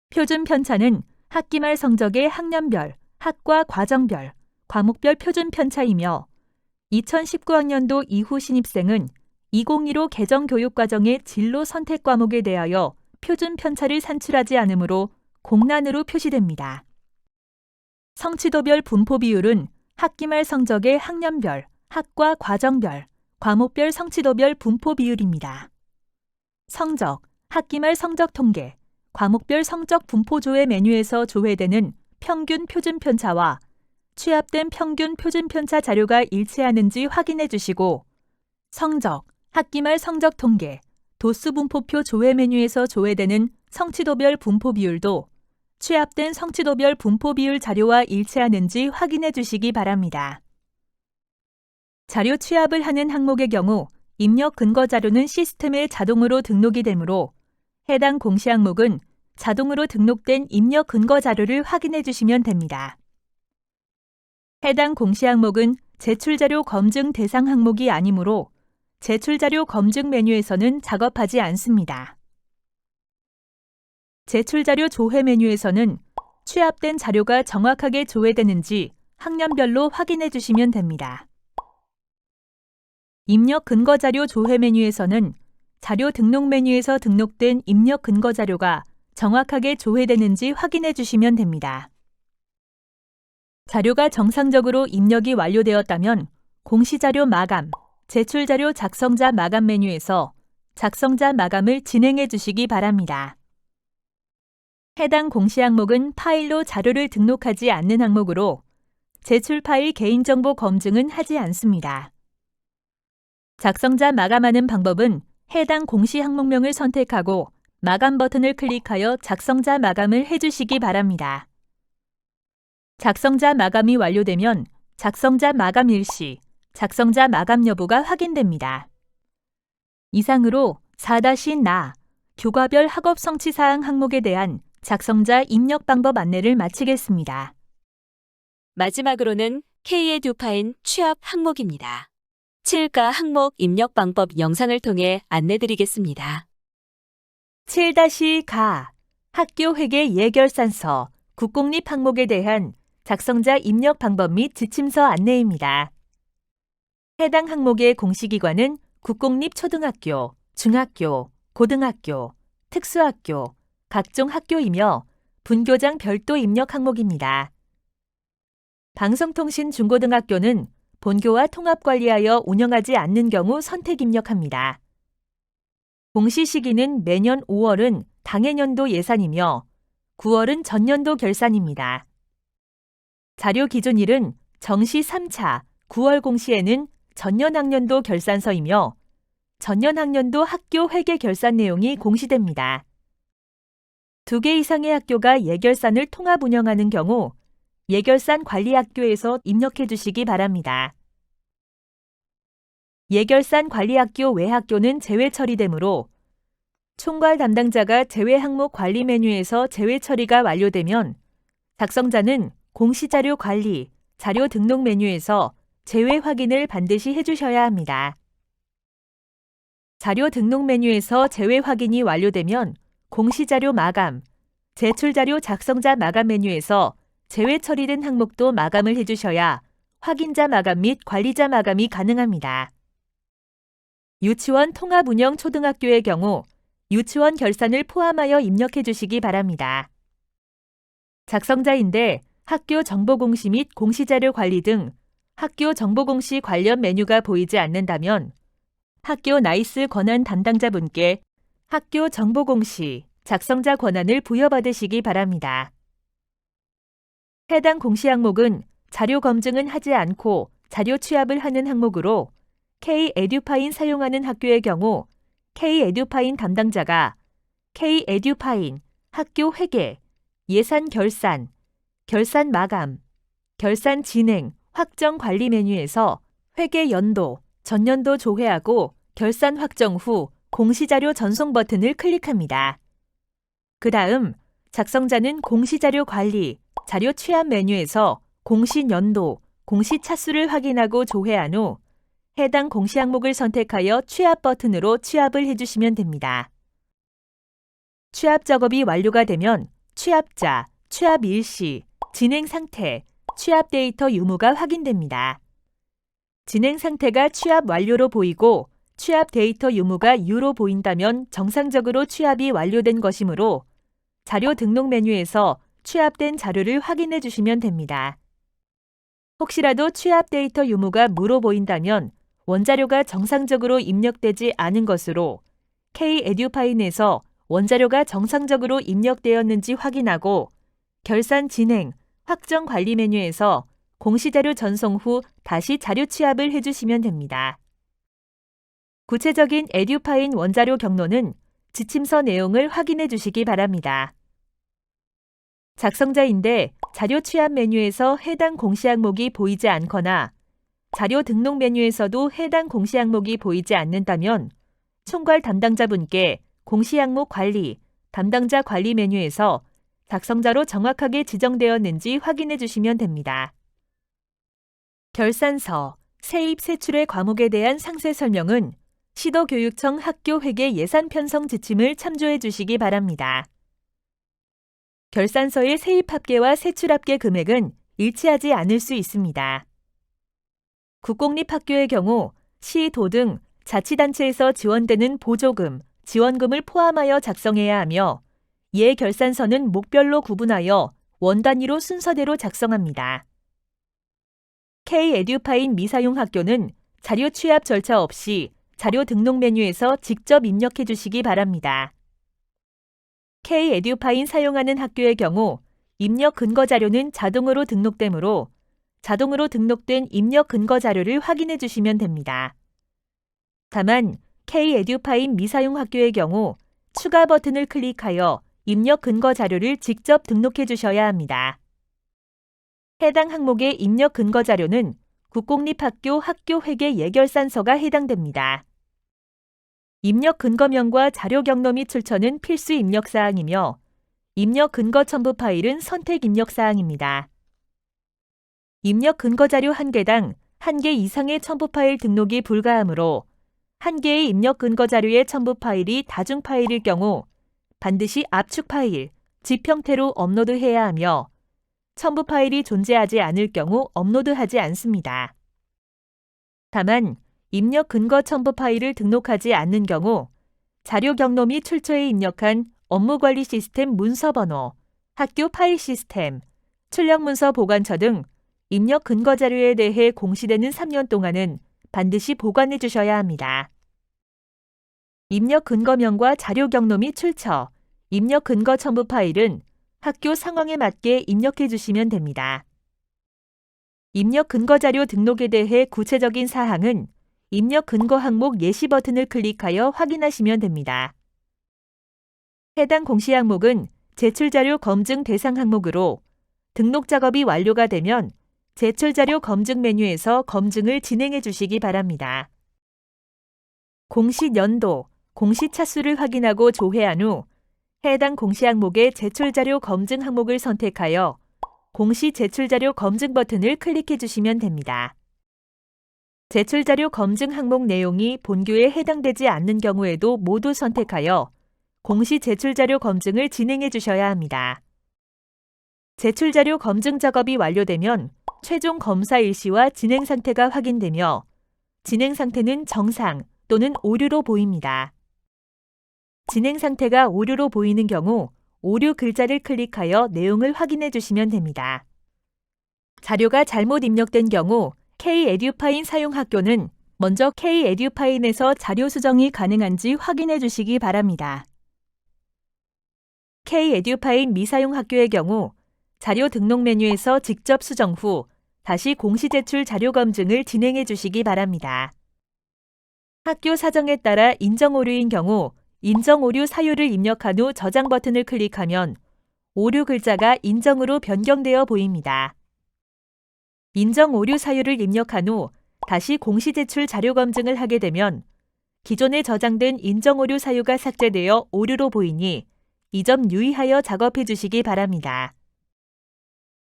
Speaker 2: 표준 편차는 학기말 성적의 학년별, 학과, 과정별, 과목별 표준 편차이며 2019학년도 이후 신입생은 2015 개정교육과정의 진로 선택 과목에 대하여 표준 편차를 산출하지 않으므로 공란으로 표시됩니다. 성취도별 분포 비율은 학기말 성적의 학년별, 학과, 과정별, 과목별 성취도별 분포 비율입니다. 성적, 학기말 성적 통계, 과목별 성적 분포 조회 메뉴에서 조회되는 평균 표준 편차와 취합된 평균 표준 편차 자료가 일치하는지 확인해 주시고 성적, 학기말 성적 통계, 도수 분포표 조회 메뉴에서 조회되는 성취도별 분포 비율도 취합된 성취도별 분포 비율 자료와 일치하는지 확인해 주시기 바랍니다. 자료 취합을 하는 항목의 경우 입력 근거 자료는 시스템에 자동으로 등록이 되므로 해당 공시 항목은 자동으로 등록된 입력 근거 자료를 확인해 주시면 됩니다. 해당 공시 항목은 제출자료 검증 대상 항목이 아니므로 제출자료 검증 메뉴에서는 작업하지 않습니다. 제출자료 조회 메뉴에서는 취합된 자료가 정확하게 조회되는지 학년별로 확인해 주시면 됩니다. 입력 근거 자료 조회 메뉴에서는 자료 등록 메뉴에서 등록된 입력 근거 자료가 정확하게 조회되는지 확인해 주시면 됩니다. 자료가 정상적으로 입력이 완료되었다면 공시자료 마감, 제출자료 작성자 마감 메뉴에서 작성자 마감을 진행해 주시기 바랍니다. 해당 공시 항목은 파일로 자료를 등록하지 않는 항목으로 제출 파일 개인정보 검증은 하지 않습니다. 작성자 마감하는 방법은 해당 공시 항목명을 선택하고 마감 버튼을 클릭하여 작성자 마감을 해주시기 바랍니다. 작성자 마감이 완료되면 작성자 마감 일시, 작성자 마감 여부가 확인됩니다. 이상으로 4-나 교과별 학업 성취사항 항목에 대한 작성자 입력 방법 안내를 마치겠습니다.
Speaker 1: 마지막으로는 K-에듀파인 취합 항목입니다. 7가 항목 입력 방법 영상을 통해 안내드리겠습니다.
Speaker 2: 7-가 학교 회계 예결산서 국공립 항목에 대한 작성자 입력 방법 및 지침서 안내입니다. 해당 항목의 공시기관은 국공립 초등학교, 중학교, 고등학교, 특수학교, 각종 학교이며 분교장 별도 입력 항목입니다. 방송통신 중고등학교는 본교와 통합관리하여 운영하지 않는 경우 선택 입력합니다. 공시 시기는 매년 5월은 당해년도 예산이며 9월은 전년도 결산입니다. 자료 기준일은 정시 3차 9월 공시에는 전년 학년도 결산서이며 전년 학년도 학교 회계 결산 내용이 공시됩니다. 2개 이상의 학교가 예결산을 통합 운영하는 경우 예결산 관리학교에서 입력해 주시기 바랍니다. 예결산 관리학교 외 학교는 제외 처리되므로 총괄 담당자가 제외 항목 관리 메뉴에서 제외 처리가 완료되면 작성자는 공시자료 관리, 자료 등록 메뉴에서 제외 확인을 반드시 해주셔야 합니다. 자료 등록 메뉴에서 제외 확인이 완료되면 공시자료 마감, 제출자료 작성자 마감 메뉴에서 제외 처리된 항목도 마감을 해주셔야 확인자 마감 및 관리자 마감이 가능합니다. 유치원 통합운영 초등학교의 경우 유치원 결산을 포함하여 입력해 주시기 바랍니다. 작성자인데 학교 정보공시 및 공시자료 관리 등 학교 정보공시 관련 메뉴가 보이지 않는다면 학교 나이스 권한 담당자분께 학교 정보공시 작성자 권한을 부여받으시기 바랍니다. 해당 공시 항목은 자료 검증은 하지 않고 자료 취합을 하는 항목으로 K-에듀파인 사용하는 학교의 경우 K-에듀파인 담당자가 K-에듀파인 학교 회계, 예산 결산, 결산 마감, 결산 진행, 확정 관리 메뉴에서 회계 연도, 전년도 조회하고 결산 확정 후 공시자료 전송 버튼을 클릭합니다. 그 다음 작성자는 공시자료 관리, 자료 취합 메뉴에서 공시 연도, 공시 차수를 확인하고 조회한 후 해당 공시 항목을 선택하여 취합 버튼으로 취합을 해주시면 됩니다. 취합 작업이 완료가 되면 취합자, 취합 일시, 진행 상태, 취합 데이터 유무가 확인됩니다. 진행 상태가 취합 완료로 보이고 취합 데이터 유무가 U로 보인다면 정상적으로 취합이 완료된 것이므로 자료 등록 메뉴에서 취합된 자료를 확인해 주시면 됩니다. 혹시라도 취합 데이터 유무가 무로 보인다면 원자료가 정상적으로 입력되지 않은 것으로 K-에듀파인에서 원자료가 정상적으로 입력되었는지 확인하고 결산 진행, 확정 관리 메뉴에서 공시자료 전송 후 다시 자료 취합을 해주시면 됩니다. 구체적인 에듀파인 원자료 경로는 지침서 내용을 확인해 주시기 바랍니다. 작성자인데 자료 취합 메뉴에서 해당 공시 항목이 보이지 않거나 자료 등록 메뉴에서도 해당 공시 항목이 보이지 않는다면 총괄 담당자분께 공시 항목 관리, 담당자 관리 메뉴에서 작성자로 정확하게 지정되었는지 확인해 주시면 됩니다. 결산서, 세입 세출의 과목에 대한 상세 설명은 시도교육청 학교회계 예산 편성 지침을 참조해 주시기 바랍니다. 결산서의 세입 합계와 세출 합계 금액은 일치하지 않을 수 있습니다. 국공립학교의 경우 시, 도 등 자치단체에서 지원되는 보조금, 지원금을 포함하여 작성해야 하며 이에 결산서는 목별로 구분하여 원 단위로 순서대로 작성합니다. K-에듀파인 미사용 학교는 자료 취합 절차 없이 자료 등록 메뉴에서 직접 입력해 주시기 바랍니다. K-에듀파인 사용하는 학교의 경우 입력 근거 자료는 자동으로 등록되므로 자동으로 등록된 입력 근거 자료를 확인해 주시면 됩니다. 다만 K-에듀파인 미사용 학교의 경우 추가 버튼을 클릭하여 입력 근거 자료를 직접 등록해 주셔야 합니다. 해당 항목의 입력 근거 자료는 국공립학교 학교회계 예결산서가 해당됩니다. 입력 근거명과 자료 경로 및 출처는 필수 입력 사항이며 입력 근거 첨부 파일은 선택 입력 사항입니다. 입력 근거 자료 1개당 1개 이상의 첨부 파일 등록이 불가하므로 1개의 입력 근거 자료의 첨부 파일이 다중 파일일 경우 반드시 압축 파일, zip 형태로 업로드해야 하며 첨부 파일이 존재하지 않을 경우 업로드하지 않습니다. 다만 입력 근거 첨부 파일을 등록하지 않는 경우 자료 경로 및 출처에 입력한 업무관리 시스템 문서번호, 학교 파일 시스템, 출력문서 보관처 등 입력 근거 자료에 대해 공시되는 3년 동안은 반드시 보관해 주셔야 합니다. 입력 근거명과 자료 경로 및 출처, 입력 근거 첨부 파일은 학교 상황에 맞게 입력해 주시면 됩니다. 입력 근거 자료 등록에 대해 구체적인 사항은 입력 근거 항목 예시 버튼을 클릭하여 확인하시면 됩니다. 해당 공시 항목은 제출 자료 검증 대상 항목으로 등록 작업이 완료가 되면 제출 자료 검증 메뉴에서 검증을 진행해 주시기 바랍니다. 공시 연도, 공시 차수를 확인하고 조회한 후 해당 공시 항목의 제출 자료 검증 항목을 선택하여 공시 제출 자료 검증 버튼을 클릭해 주시면 됩니다. 제출 자료 검증 항목 내용이 본교에 해당되지 않는 경우에도 모두 선택하여 공시 제출 자료 검증을 진행해 주셔야 합니다. 제출 자료 검증 작업이 완료되면 최종 검사 일시와 진행 상태가 확인되며 진행 상태는 정상 또는 오류로 보입니다. 진행 상태가 오류로 보이는 경우 오류 글자를 클릭하여 내용을 확인해 주시면 됩니다. 자료가 잘못 입력된 경우 K-에듀파인 사용 학교는 먼저 K-에듀파인에서 자료 수정이 가능한지 확인해 주시기 바랍니다. K-에듀파인 미사용 학교의 경우 자료 등록 메뉴에서 직접 수정 후 다시 공시 제출 자료 검증을 진행해 주시기 바랍니다. 학교 사정에 따라 인정 오류인 경우 인정 오류 사유를 입력한 후 저장 버튼을 클릭하면 오류 글자가 인정으로 변경되어 보입니다. 인정 오류 사유를 입력한 후 다시 공시 제출 자료 검증을 하게 되면 기존에 저장된 인정 오류 사유가 삭제되어 오류로 보이니 이 점 유의하여 작업해 주시기 바랍니다.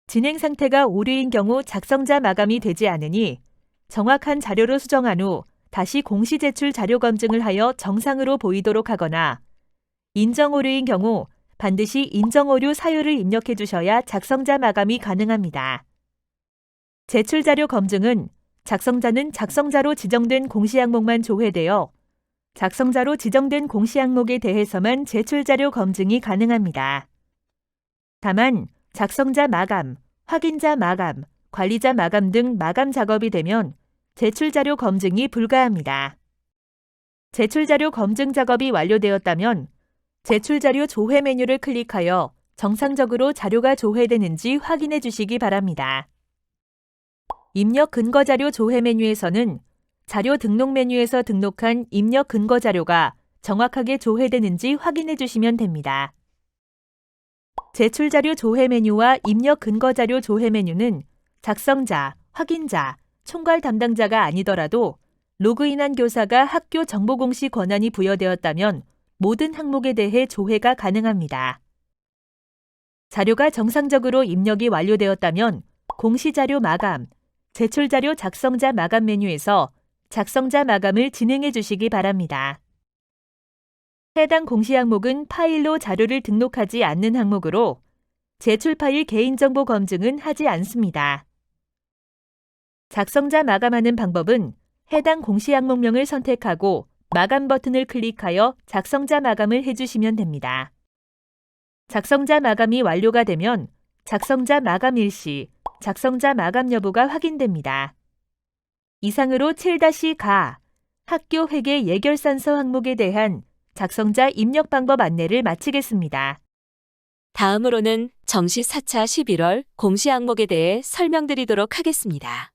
Speaker 2: 진행 상태가 오류인 경우 작성자 마감이 되지 않으니 정확한 자료로 수정한 후 다시 공시 제출 자료 검증을 하여 정상으로 보이도록 하거나 인정 오류인 경우 반드시 인정 오류 사유를 입력해 주셔야 작성자 마감이 가능합니다. 제출 자료 검증은 작성자는 작성자로 지정된 공시 항목만 조회되어 작성자로 지정된 공시 항목에 대해서만 제출 자료 검증이 가능합니다. 다만 작성자 마감, 확인자 마감, 관리자 마감 등 마감 작업이 되면 제출 자료 검증이 불가합니다. 제출 자료 검증 작업이 완료되었다면 제출 자료 조회 메뉴를 클릭하여 정상적으로 자료가 조회되는지 확인해 주시기 바랍니다. 입력 근거 자료 조회 메뉴에서는 자료 등록 메뉴에서 등록한 입력 근거 자료가 정확하게 조회되는지 확인해 주시면 됩니다. 제출 자료 조회 메뉴와 입력 근거 자료 조회 메뉴는 작성자, 확인자, 총괄 담당자가 아니더라도 로그인한 교사가 학교 정보 공시 권한이 부여되었다면 모든 항목에 대해 조회가 가능합니다. 자료가 정상적으로 입력이 완료되었다면 공시자료 마감, 제출자료 작성자 마감 메뉴에서 작성자 마감을 진행해 주시기 바랍니다. 해당 공시 항목은 파일로 자료를 등록하지 않는 항목으로 제출 파일 개인정보 검증은 하지 않습니다. 작성자 마감하는 방법은 해당 공시 항목명을 선택하고 마감 버튼을 클릭하여 작성자 마감을 해주시면 됩니다. 작성자 마감이 완료가 되면 작성자 마감 일시, 작성자 마감 여부가 확인됩니다. 이상으로 7-가 학교 회계 예결산서 항목에 대한 작성자 입력 방법 안내를 마치겠습니다.
Speaker 1: 다음으로는 정시 4차 11월 공시 항목에 대해 설명드리도록 하겠습니다.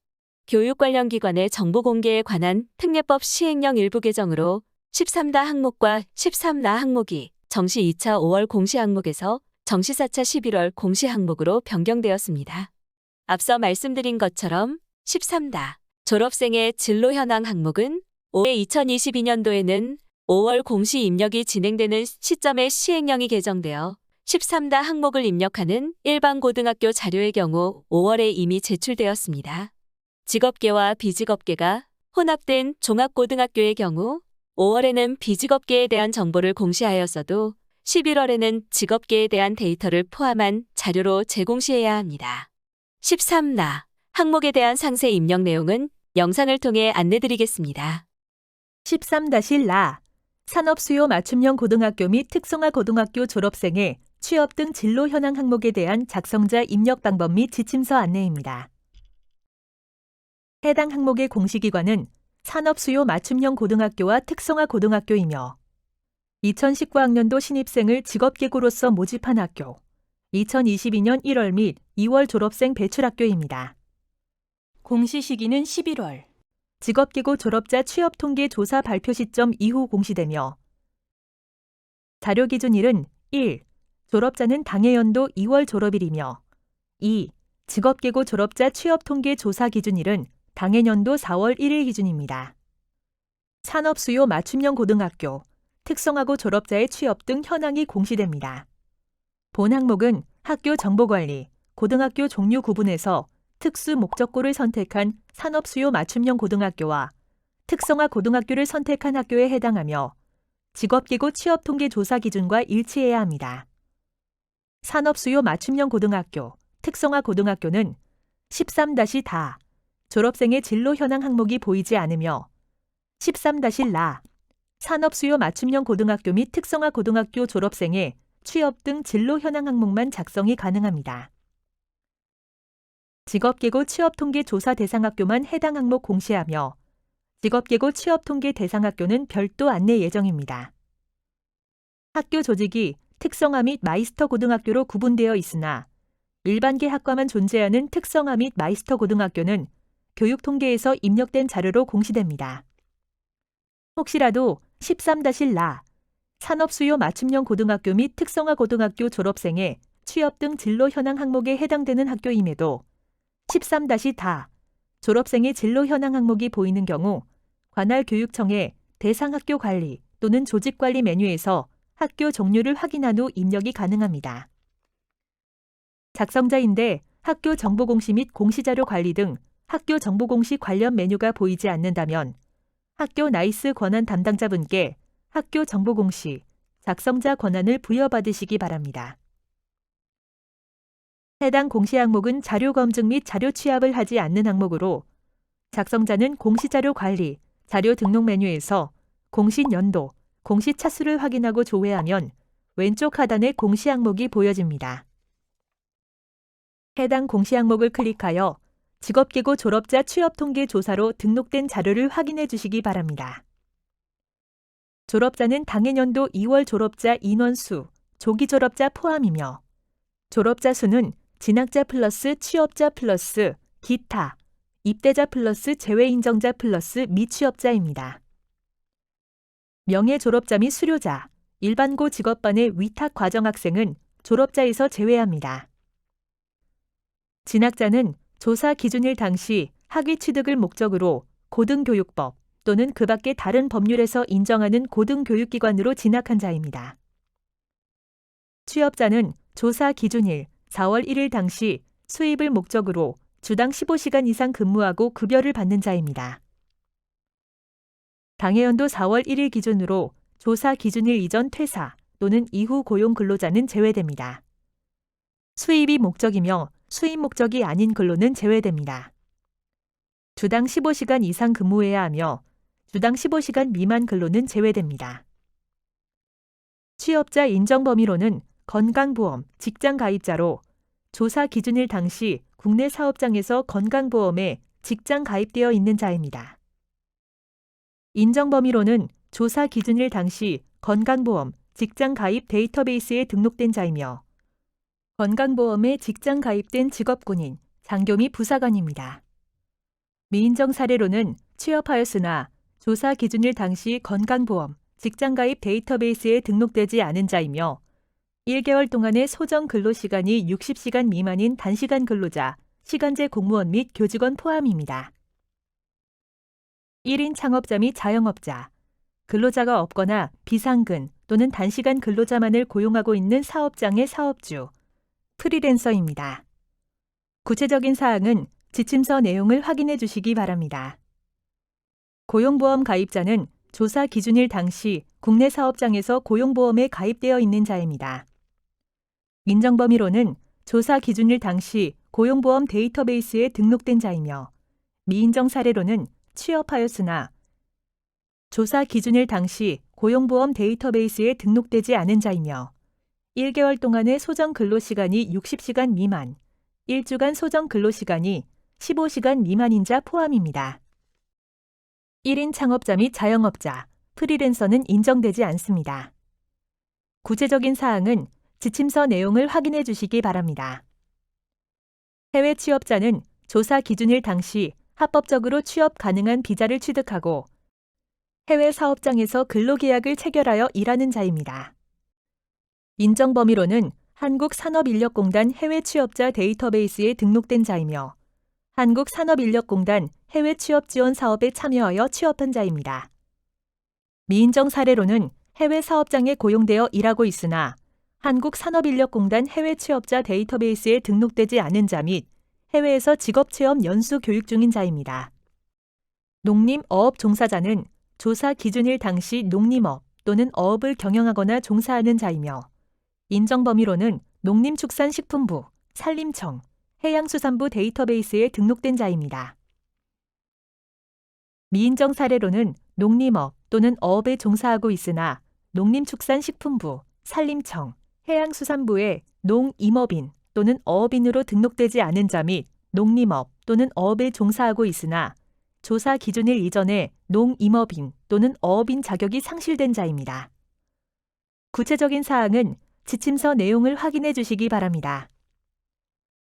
Speaker 1: 교육 관련 기관의 정보 공개에 관한 특례법 시행령 일부 개정으로 13다 항목과 13나 항목이 정시 2차 5월 공시 항목에서 정시 4차 11월 공시 항목으로 변경되었습니다. 앞서 말씀드린 것처럼 13다 졸업생의 진로 현황 항목은 올해 2022년도에는 5월 공시 입력이 진행되는 시점에 시행령이 개정되어 13다 항목을 입력하는 일반 고등학교 자료의 경우 5월에 이미 제출되었습니다. 직업계와 비직업계가 혼합된 종합고등학교의 경우 5월에는 비직업계에 대한 정보를 공시하였어도 11월에는 직업계에 대한 데이터를 포함한 자료로 재공시해야 합니다. 13나 항목에 대한 상세 입력 내용은 영상을 통해 안내드리겠습니다.
Speaker 2: 13-라 산업수요 맞춤형 고등학교 및 특성화 고등학교 졸업생의 취업 등 진로 현황 항목에 대한 작성자 입력 방법 및 지침서 안내입니다. 해당 항목의 공시기관은 산업수요 맞춤형 고등학교와 특성화 고등학교이며 2019학년도 신입생을 직업계고로서 모집한 학교, 2022년 1월 및 2월 졸업생 배출학교입니다. 공시 시기는 11월. 직업계고 졸업자 취업 통계 조사 발표 시점 이후 공시되며 자료 기준일은 1. 졸업자는 당해 연도 2월 졸업일이며 2. 직업계고 졸업자 취업 통계 조사 기준일은 당해년도 4월 1일 기준입니다. 산업수요 맞춤형 고등학교, 특성화고 졸업자의 취업 등 현황이 공시됩니다. 본 항목은 학교 정보관리, 고등학교 종류 구분에서 특수 목적고를 선택한 산업수요 맞춤형 고등학교와 특성화 고등학교를 선택한 학교에 해당하며 직업계고 취업 통계 조사 기준과 일치해야 합니다. 산업수요 맞춤형 고등학교, 특성화 고등학교는 13-다 졸업생의 진로 현황 항목이 보이지 않으며 13-라 산업수요 맞춤형 고등학교 및 특성화 고등학교 졸업생의 취업 등 진로 현황 항목만 작성이 가능합니다. 직업계고 취업통계 조사 대상학교만 해당 항목 공시하며 직업계고 취업통계 대상학교는 별도 안내 예정입니다. 학교 조직이 특성화 및 마이스터 고등학교로 구분되어 있으나 일반계 학과만 존재하는 특성화 및 마이스터 고등학교는 교육통계에서 입력된 자료로 공시됩니다. 혹시라도 13-라 산업수요 맞춤형 고등학교 및 특성화 고등학교 졸업생의 취업 등 진로 현황 항목에 해당되는 학교임에도 13-다 졸업생의 진로 현황 항목이 보이는 경우 관할 교육청의 대상 학교 관리 또는 조직 관리 메뉴에서 학교 종류를 확인한 후 입력이 가능합니다. 작성자인데 학교 정보공시 및 공시자료 관리 등 학교 정보공시 관련 메뉴가 보이지 않는다면 학교 나이스 권한 담당자분께 학교 정보공시, 작성자 권한을 부여받으시기 바랍니다. 해당 공시 항목은 자료 검증 및 자료 취합을 하지 않는 항목으로 작성자는 공시자료 관리, 자료 등록 메뉴에서 공시 연도, 공시 차수를 확인하고 조회하면 왼쪽 하단에 공시 항목이 보여집니다. 해당 공시 항목을 클릭하여 직업계고 졸업자 취업통계 조사로 등록된 자료를 확인해 주시기 바랍니다. 졸업자는 당해년도 2월 졸업자 인원수, 조기 졸업자 포함이며 졸업자 수는 진학자 플러스 취업자 플러스 기타, 입대자 플러스 재외인정자 플러스 미취업자입니다. 명예 졸업자 및 수료자, 일반고 직업반의 위탁 과정학생은 졸업자에서 제외합니다. 진학자는 조사 기준일 당시 학위 취득을 목적으로 고등교육법, 또는 그 밖의 다른 법률에서 인정하는 고등교육기관으로 진학한 자입니다. 취업자는 조사 기준일 4월 1일 당시 수입을 목적으로 주당 15시간 이상 근무하고 급여를 받는 자입니다. 당해연도 4월 1일 기준으로 조사 기준일 이전 퇴사 또는 이후 고용 근로자는 제외됩니다. 수입이 목적이며 수입 목적이 아닌 근로는 제외됩니다. 주당 15시간 이상 근무해야 하며 주당 15시간 미만 근로는 제외됩니다. 취업자 인정 범위로는 건강보험, 직장가입자로 조사 기준일 당시 국내 사업장에서 건강보험에 직장 가입되어 있는 자입니다. 인정 범위로는 조사 기준일 당시 건강보험, 직장 가입 데이터베이스에 등록된 자이며 건강보험에 직장 가입된 직업군인, 장교 및 부사관입니다. 미인정 사례로는 취업하였으나 조사 기준일 당시 건강보험, 직장가입 데이터베이스에 등록되지 않은 자이며 1개월 동안의 소정 근로시간이 60시간 미만인 단시간 근로자, 시간제 공무원 및 교직원 포함입니다. 1인 창업자 및 자영업자, 근로자가 없거나 비상근 또는 단시간 근로자만을 고용하고 있는 사업장의 사업주, 프리랜서입니다. 구체적인 사항은 지침서 내용을 확인해 주시기 바랍니다. 고용보험 가입자는 조사 기준일 당시 국내 사업장에서 고용보험에 가입되어 있는 자입니다. 인정 범위로는 조사 기준일 당시 고용보험 데이터베이스에 등록된 자이며 미인정 사례로는 취업하였으나 조사 기준일 당시 고용보험 데이터베이스에 등록되지 않은 자이며 1개월 동안의 소정 근로시간이 60시간 미만, 1주간 소정 근로시간이 15시간 미만인 자 포함입니다. 1인 창업자 및 자영업자, 프리랜서는 인정되지 않습니다. 구체적인 사항은 지침서 내용을 확인해 주시기 바랍니다. 해외 취업자는 조사 기준일 당시 합법적으로 취업 가능한 비자를 취득하고 해외 사업장에서 근로계약을 체결하여 일하는 자입니다. 인정 범위로는 한국산업인력공단 해외 취업자 데이터베이스에 등록된 자이며 한국산업인력공단 해외 취업 지원 사업에 참여하여 취업한 자입니다. 미인정 사례로는 해외 사업장에 고용되어 일하고 있으나 한국산업인력공단 해외 취업자 데이터베이스에 등록되지 않은 자 및 해외에서 직업체험 연수 교육 중인 자입니다. 농림어업 종사자는 조사 기준일 당시 농림업 또는 어업을 경영하거나 종사하는 자이며 인정 범위로는 농림축산식품부, 산림청, 해양수산부 데이터베이스에 등록된 자입니다. 미인정 사례로는 농림업 또는 어업에 종사하고 있으나 농림축산식품부, 산림청, 해양수산부에 농임업인 또는 어업인으로 등록되지 않은 자 및 농림업 또는 어업에 종사하고 있으나 조사 기준일 이전에 농임업인 또는 어업인 자격이 상실된 자입니다. 구체적인 사항은 지침서 내용을 확인해 주시기 바랍니다.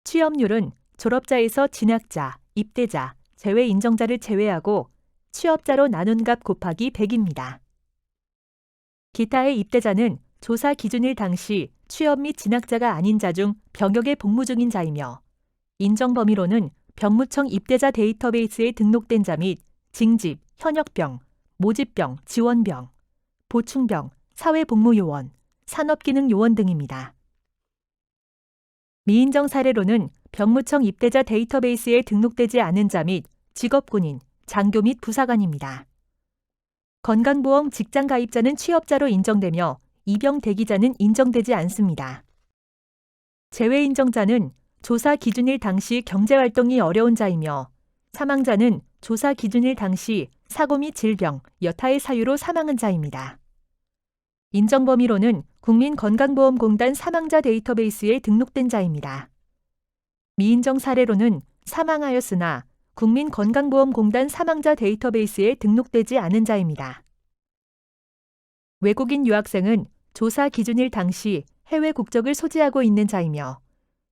Speaker 2: 취업률은 졸업자에서 진학자, 입대자, 재외 인정자를 제외하고 취업자로 나눈 값 곱하기 100입니다. 기타의 입대자는 조사 기준일 당시 취업 및 진학자가 아닌 자 중 병역에 복무 중인 자이며 인정 범위로는 병무청 입대자 데이터베이스에 등록된 자 및 징집, 현역병, 모집병, 지원병, 보충병, 사회복무요원, 산업기능요원 등입니다. 미인정 사례로는 병무청 입대자 데이터베이스에 등록되지 않은 자 및 직업군인, 장교 및 부사관입니다. 건강보험 직장가입자는 취업자로 인정되며 입영 대기자는 인정되지 않습니다. 제외 인정자는 조사 기준일 당시 경제활동이 어려운 자이며 사망자는 조사 기준일 당시 사고 및 질병, 여타의 사유로 사망한 자입니다. 인정 범위로는 국민건강보험공단 사망자 데이터베이스에 등록된 자입니다. 미인정 사례로는 사망하였으나 국민건강보험공단 사망자 데이터베이스에 등록되지 않은 자입니다. 외국인 유학생은 조사 기준일 당시 해외 국적을 소지하고 있는 자이며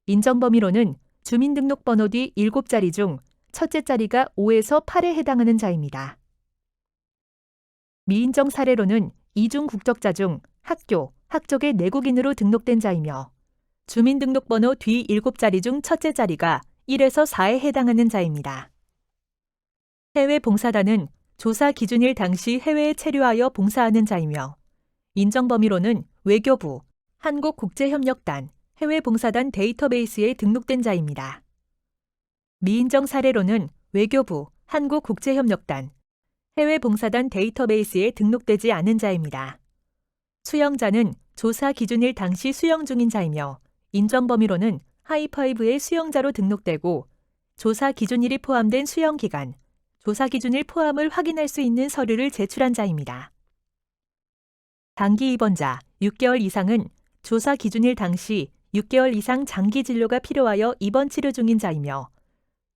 Speaker 2: 인정 범위로는 주민등록번호 뒤 7자리 중 첫째 자리가 5에서 8에 해당하는 자입니다. 미인정 사례로는 이중 국적자 중 학교, 학적의 내국인으로 등록된 자이며 주민등록번호 뒤 7자리 중 첫째 자리가 1에서 4에 해당하는 자입니다. 해외 봉사단은 조사 기준일 당시 해외에 체류하여 봉사하는 자이며 인정 범위로는 외교부, 한국국제협력단, 해외봉사단 데이터베이스에 등록된 자입니다. 미인정 사례로는 외교부, 한국국제협력단, 해외봉사단 데이터베이스에 등록되지 않은 자입니다. 수영자는 조사 기준일 당시 수영 중인 자이며 인정 범위로는 하이파이브의 수영자로 등록되고 조사 기준일이 포함된 수영 기간, 조사 기준일 포함을 확인할 수 있는 서류를 제출한 자입니다. 단기 입원자 6개월 이상은 조사 기준일 당시 6개월 이상 장기 진료가 필요하여 입원 치료 중인 자이며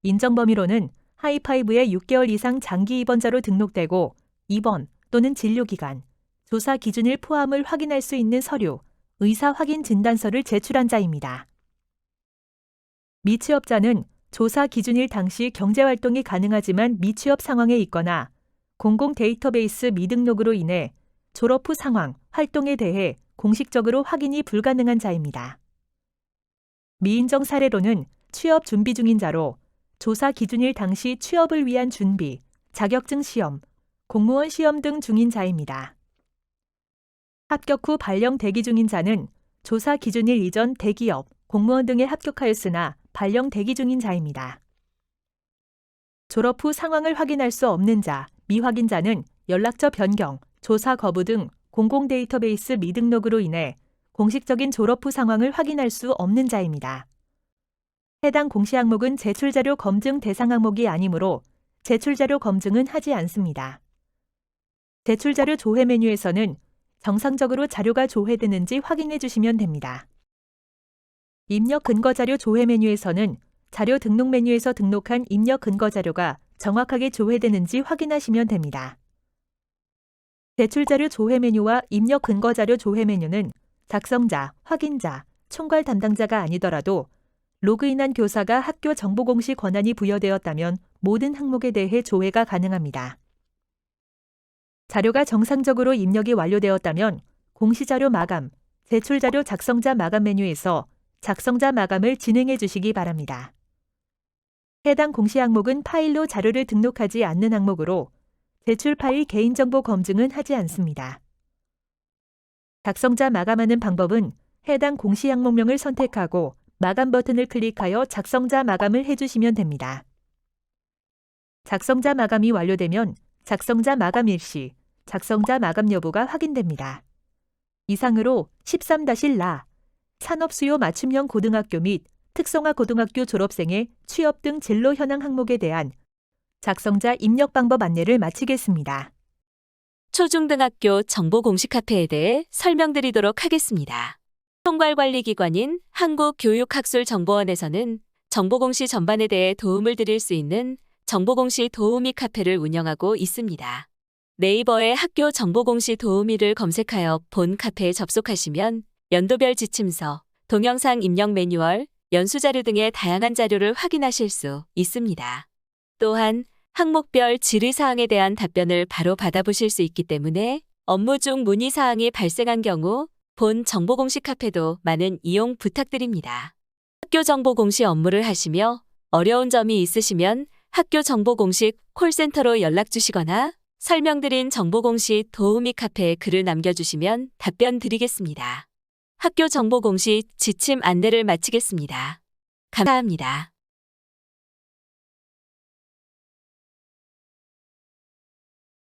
Speaker 2: 인정 범위로는 하이파이브의 6개월 이상 장기 입원자로 등록되고 입원 또는 진료 기간, 조사 기준일 포함을 확인할 수 있는 서류, 의사 확인 진단서를 제출한 자입니다. 미취업자는 조사 기준일 당시 경제활동이 가능하지만 미취업 상황에 있거나 공공 데이터베이스 미등록으로 인해 졸업 후 상황, 활동에 대해 공식적으로 확인이 불가능한 자입니다. 미인정 사례로는 취업 준비 중인 자로 조사 기준일 당시 취업을 위한 준비, 자격증 시험, 공무원 시험 등 중인 자입니다. 합격 후 발령 대기 중인 자는 조사 기준일 이전 대기업, 공무원 등에 합격하였으나 발령 대기 중인 자입니다. 졸업 후 상황을 확인할 수 없는 자, 미확인자는 연락처 변경, 조사 거부 등 공공 데이터베이스 미등록으로 인해 공식적인 졸업 후 상황을 확인할 수 없는 자입니다. 해당 공시 항목은 제출자료 검증 대상 항목이 아니므로 제출자료 검증은 하지 않습니다. 제출자료 조회 메뉴에서는 정상적으로 자료가 조회되는지 확인해 주시면 됩니다. 입력 근거자료 조회 메뉴에서는 자료 등록 메뉴에서 등록한 입력 근거자료가 정확하게 조회되는지 확인하시면 됩니다. 제출자료 조회 메뉴와 입력 근거자료 조회 메뉴는 작성자, 확인자, 총괄 담당자가 아니더라도 로그인한 교사가 학교 정보 공시 권한이 부여되었다면 모든 항목에 대해 조회가 가능합니다. 자료가 정상적으로 입력이 완료되었다면 공시자료 마감, 제출자료 작성자 마감 메뉴에서 작성자 마감을 진행해 주시기 바랍니다. 해당 공시 항목은 파일로 자료를 등록하지 않는 항목으로 제출 파일 개인정보 검증은 하지 않습니다. 작성자 마감하는 방법은 해당 공시 항목명을 선택하고 마감 버튼을 클릭하여 작성자 마감을 해주시면 됩니다. 작성자 마감이 완료되면 작성자 마감 일시, 작성자 마감 여부가 확인됩니다. 이상으로 13-라 산업수요 맞춤형 고등학교 및 특성화 고등학교 졸업생의 취업 등 진로 현황 항목에 대한 작성자 입력 방법 안내를 마치겠습니다.
Speaker 1: 초중등학교 정보 공시 카페에 대해 설명드리도록 하겠습니다. 총괄관리기관인 한국교육학술정보원에서는 정보공시 전반에 대해 도움을 드릴 수 있는 정보공시 도우미 카페를 운영하고 있습니다. 네이버에 학교 정보공시 도우미를 검색하여 본 카페에 접속하시면 연도별 지침서, 동영상 입력 매뉴얼, 연수자료 등의 다양한 자료를 확인하실 수 있습니다. 또한 항목별 질의사항에 대한 답변을 바로 받아보실 수 있기 때문에 업무 중 문의사항이 발생한 경우 본 정보공시 카페도 많은 이용 부탁드립니다. 학교 정보공시 업무를 하시며 어려운 점이 있으시면 학교 정보공시 콜센터로 연락주시거나 설명드린 정보공시 도우미 카페에 글을 남겨주시면 답변 드리겠습니다. 학교 정보공시 지침 안내를 마치겠습니다. 감사합니다.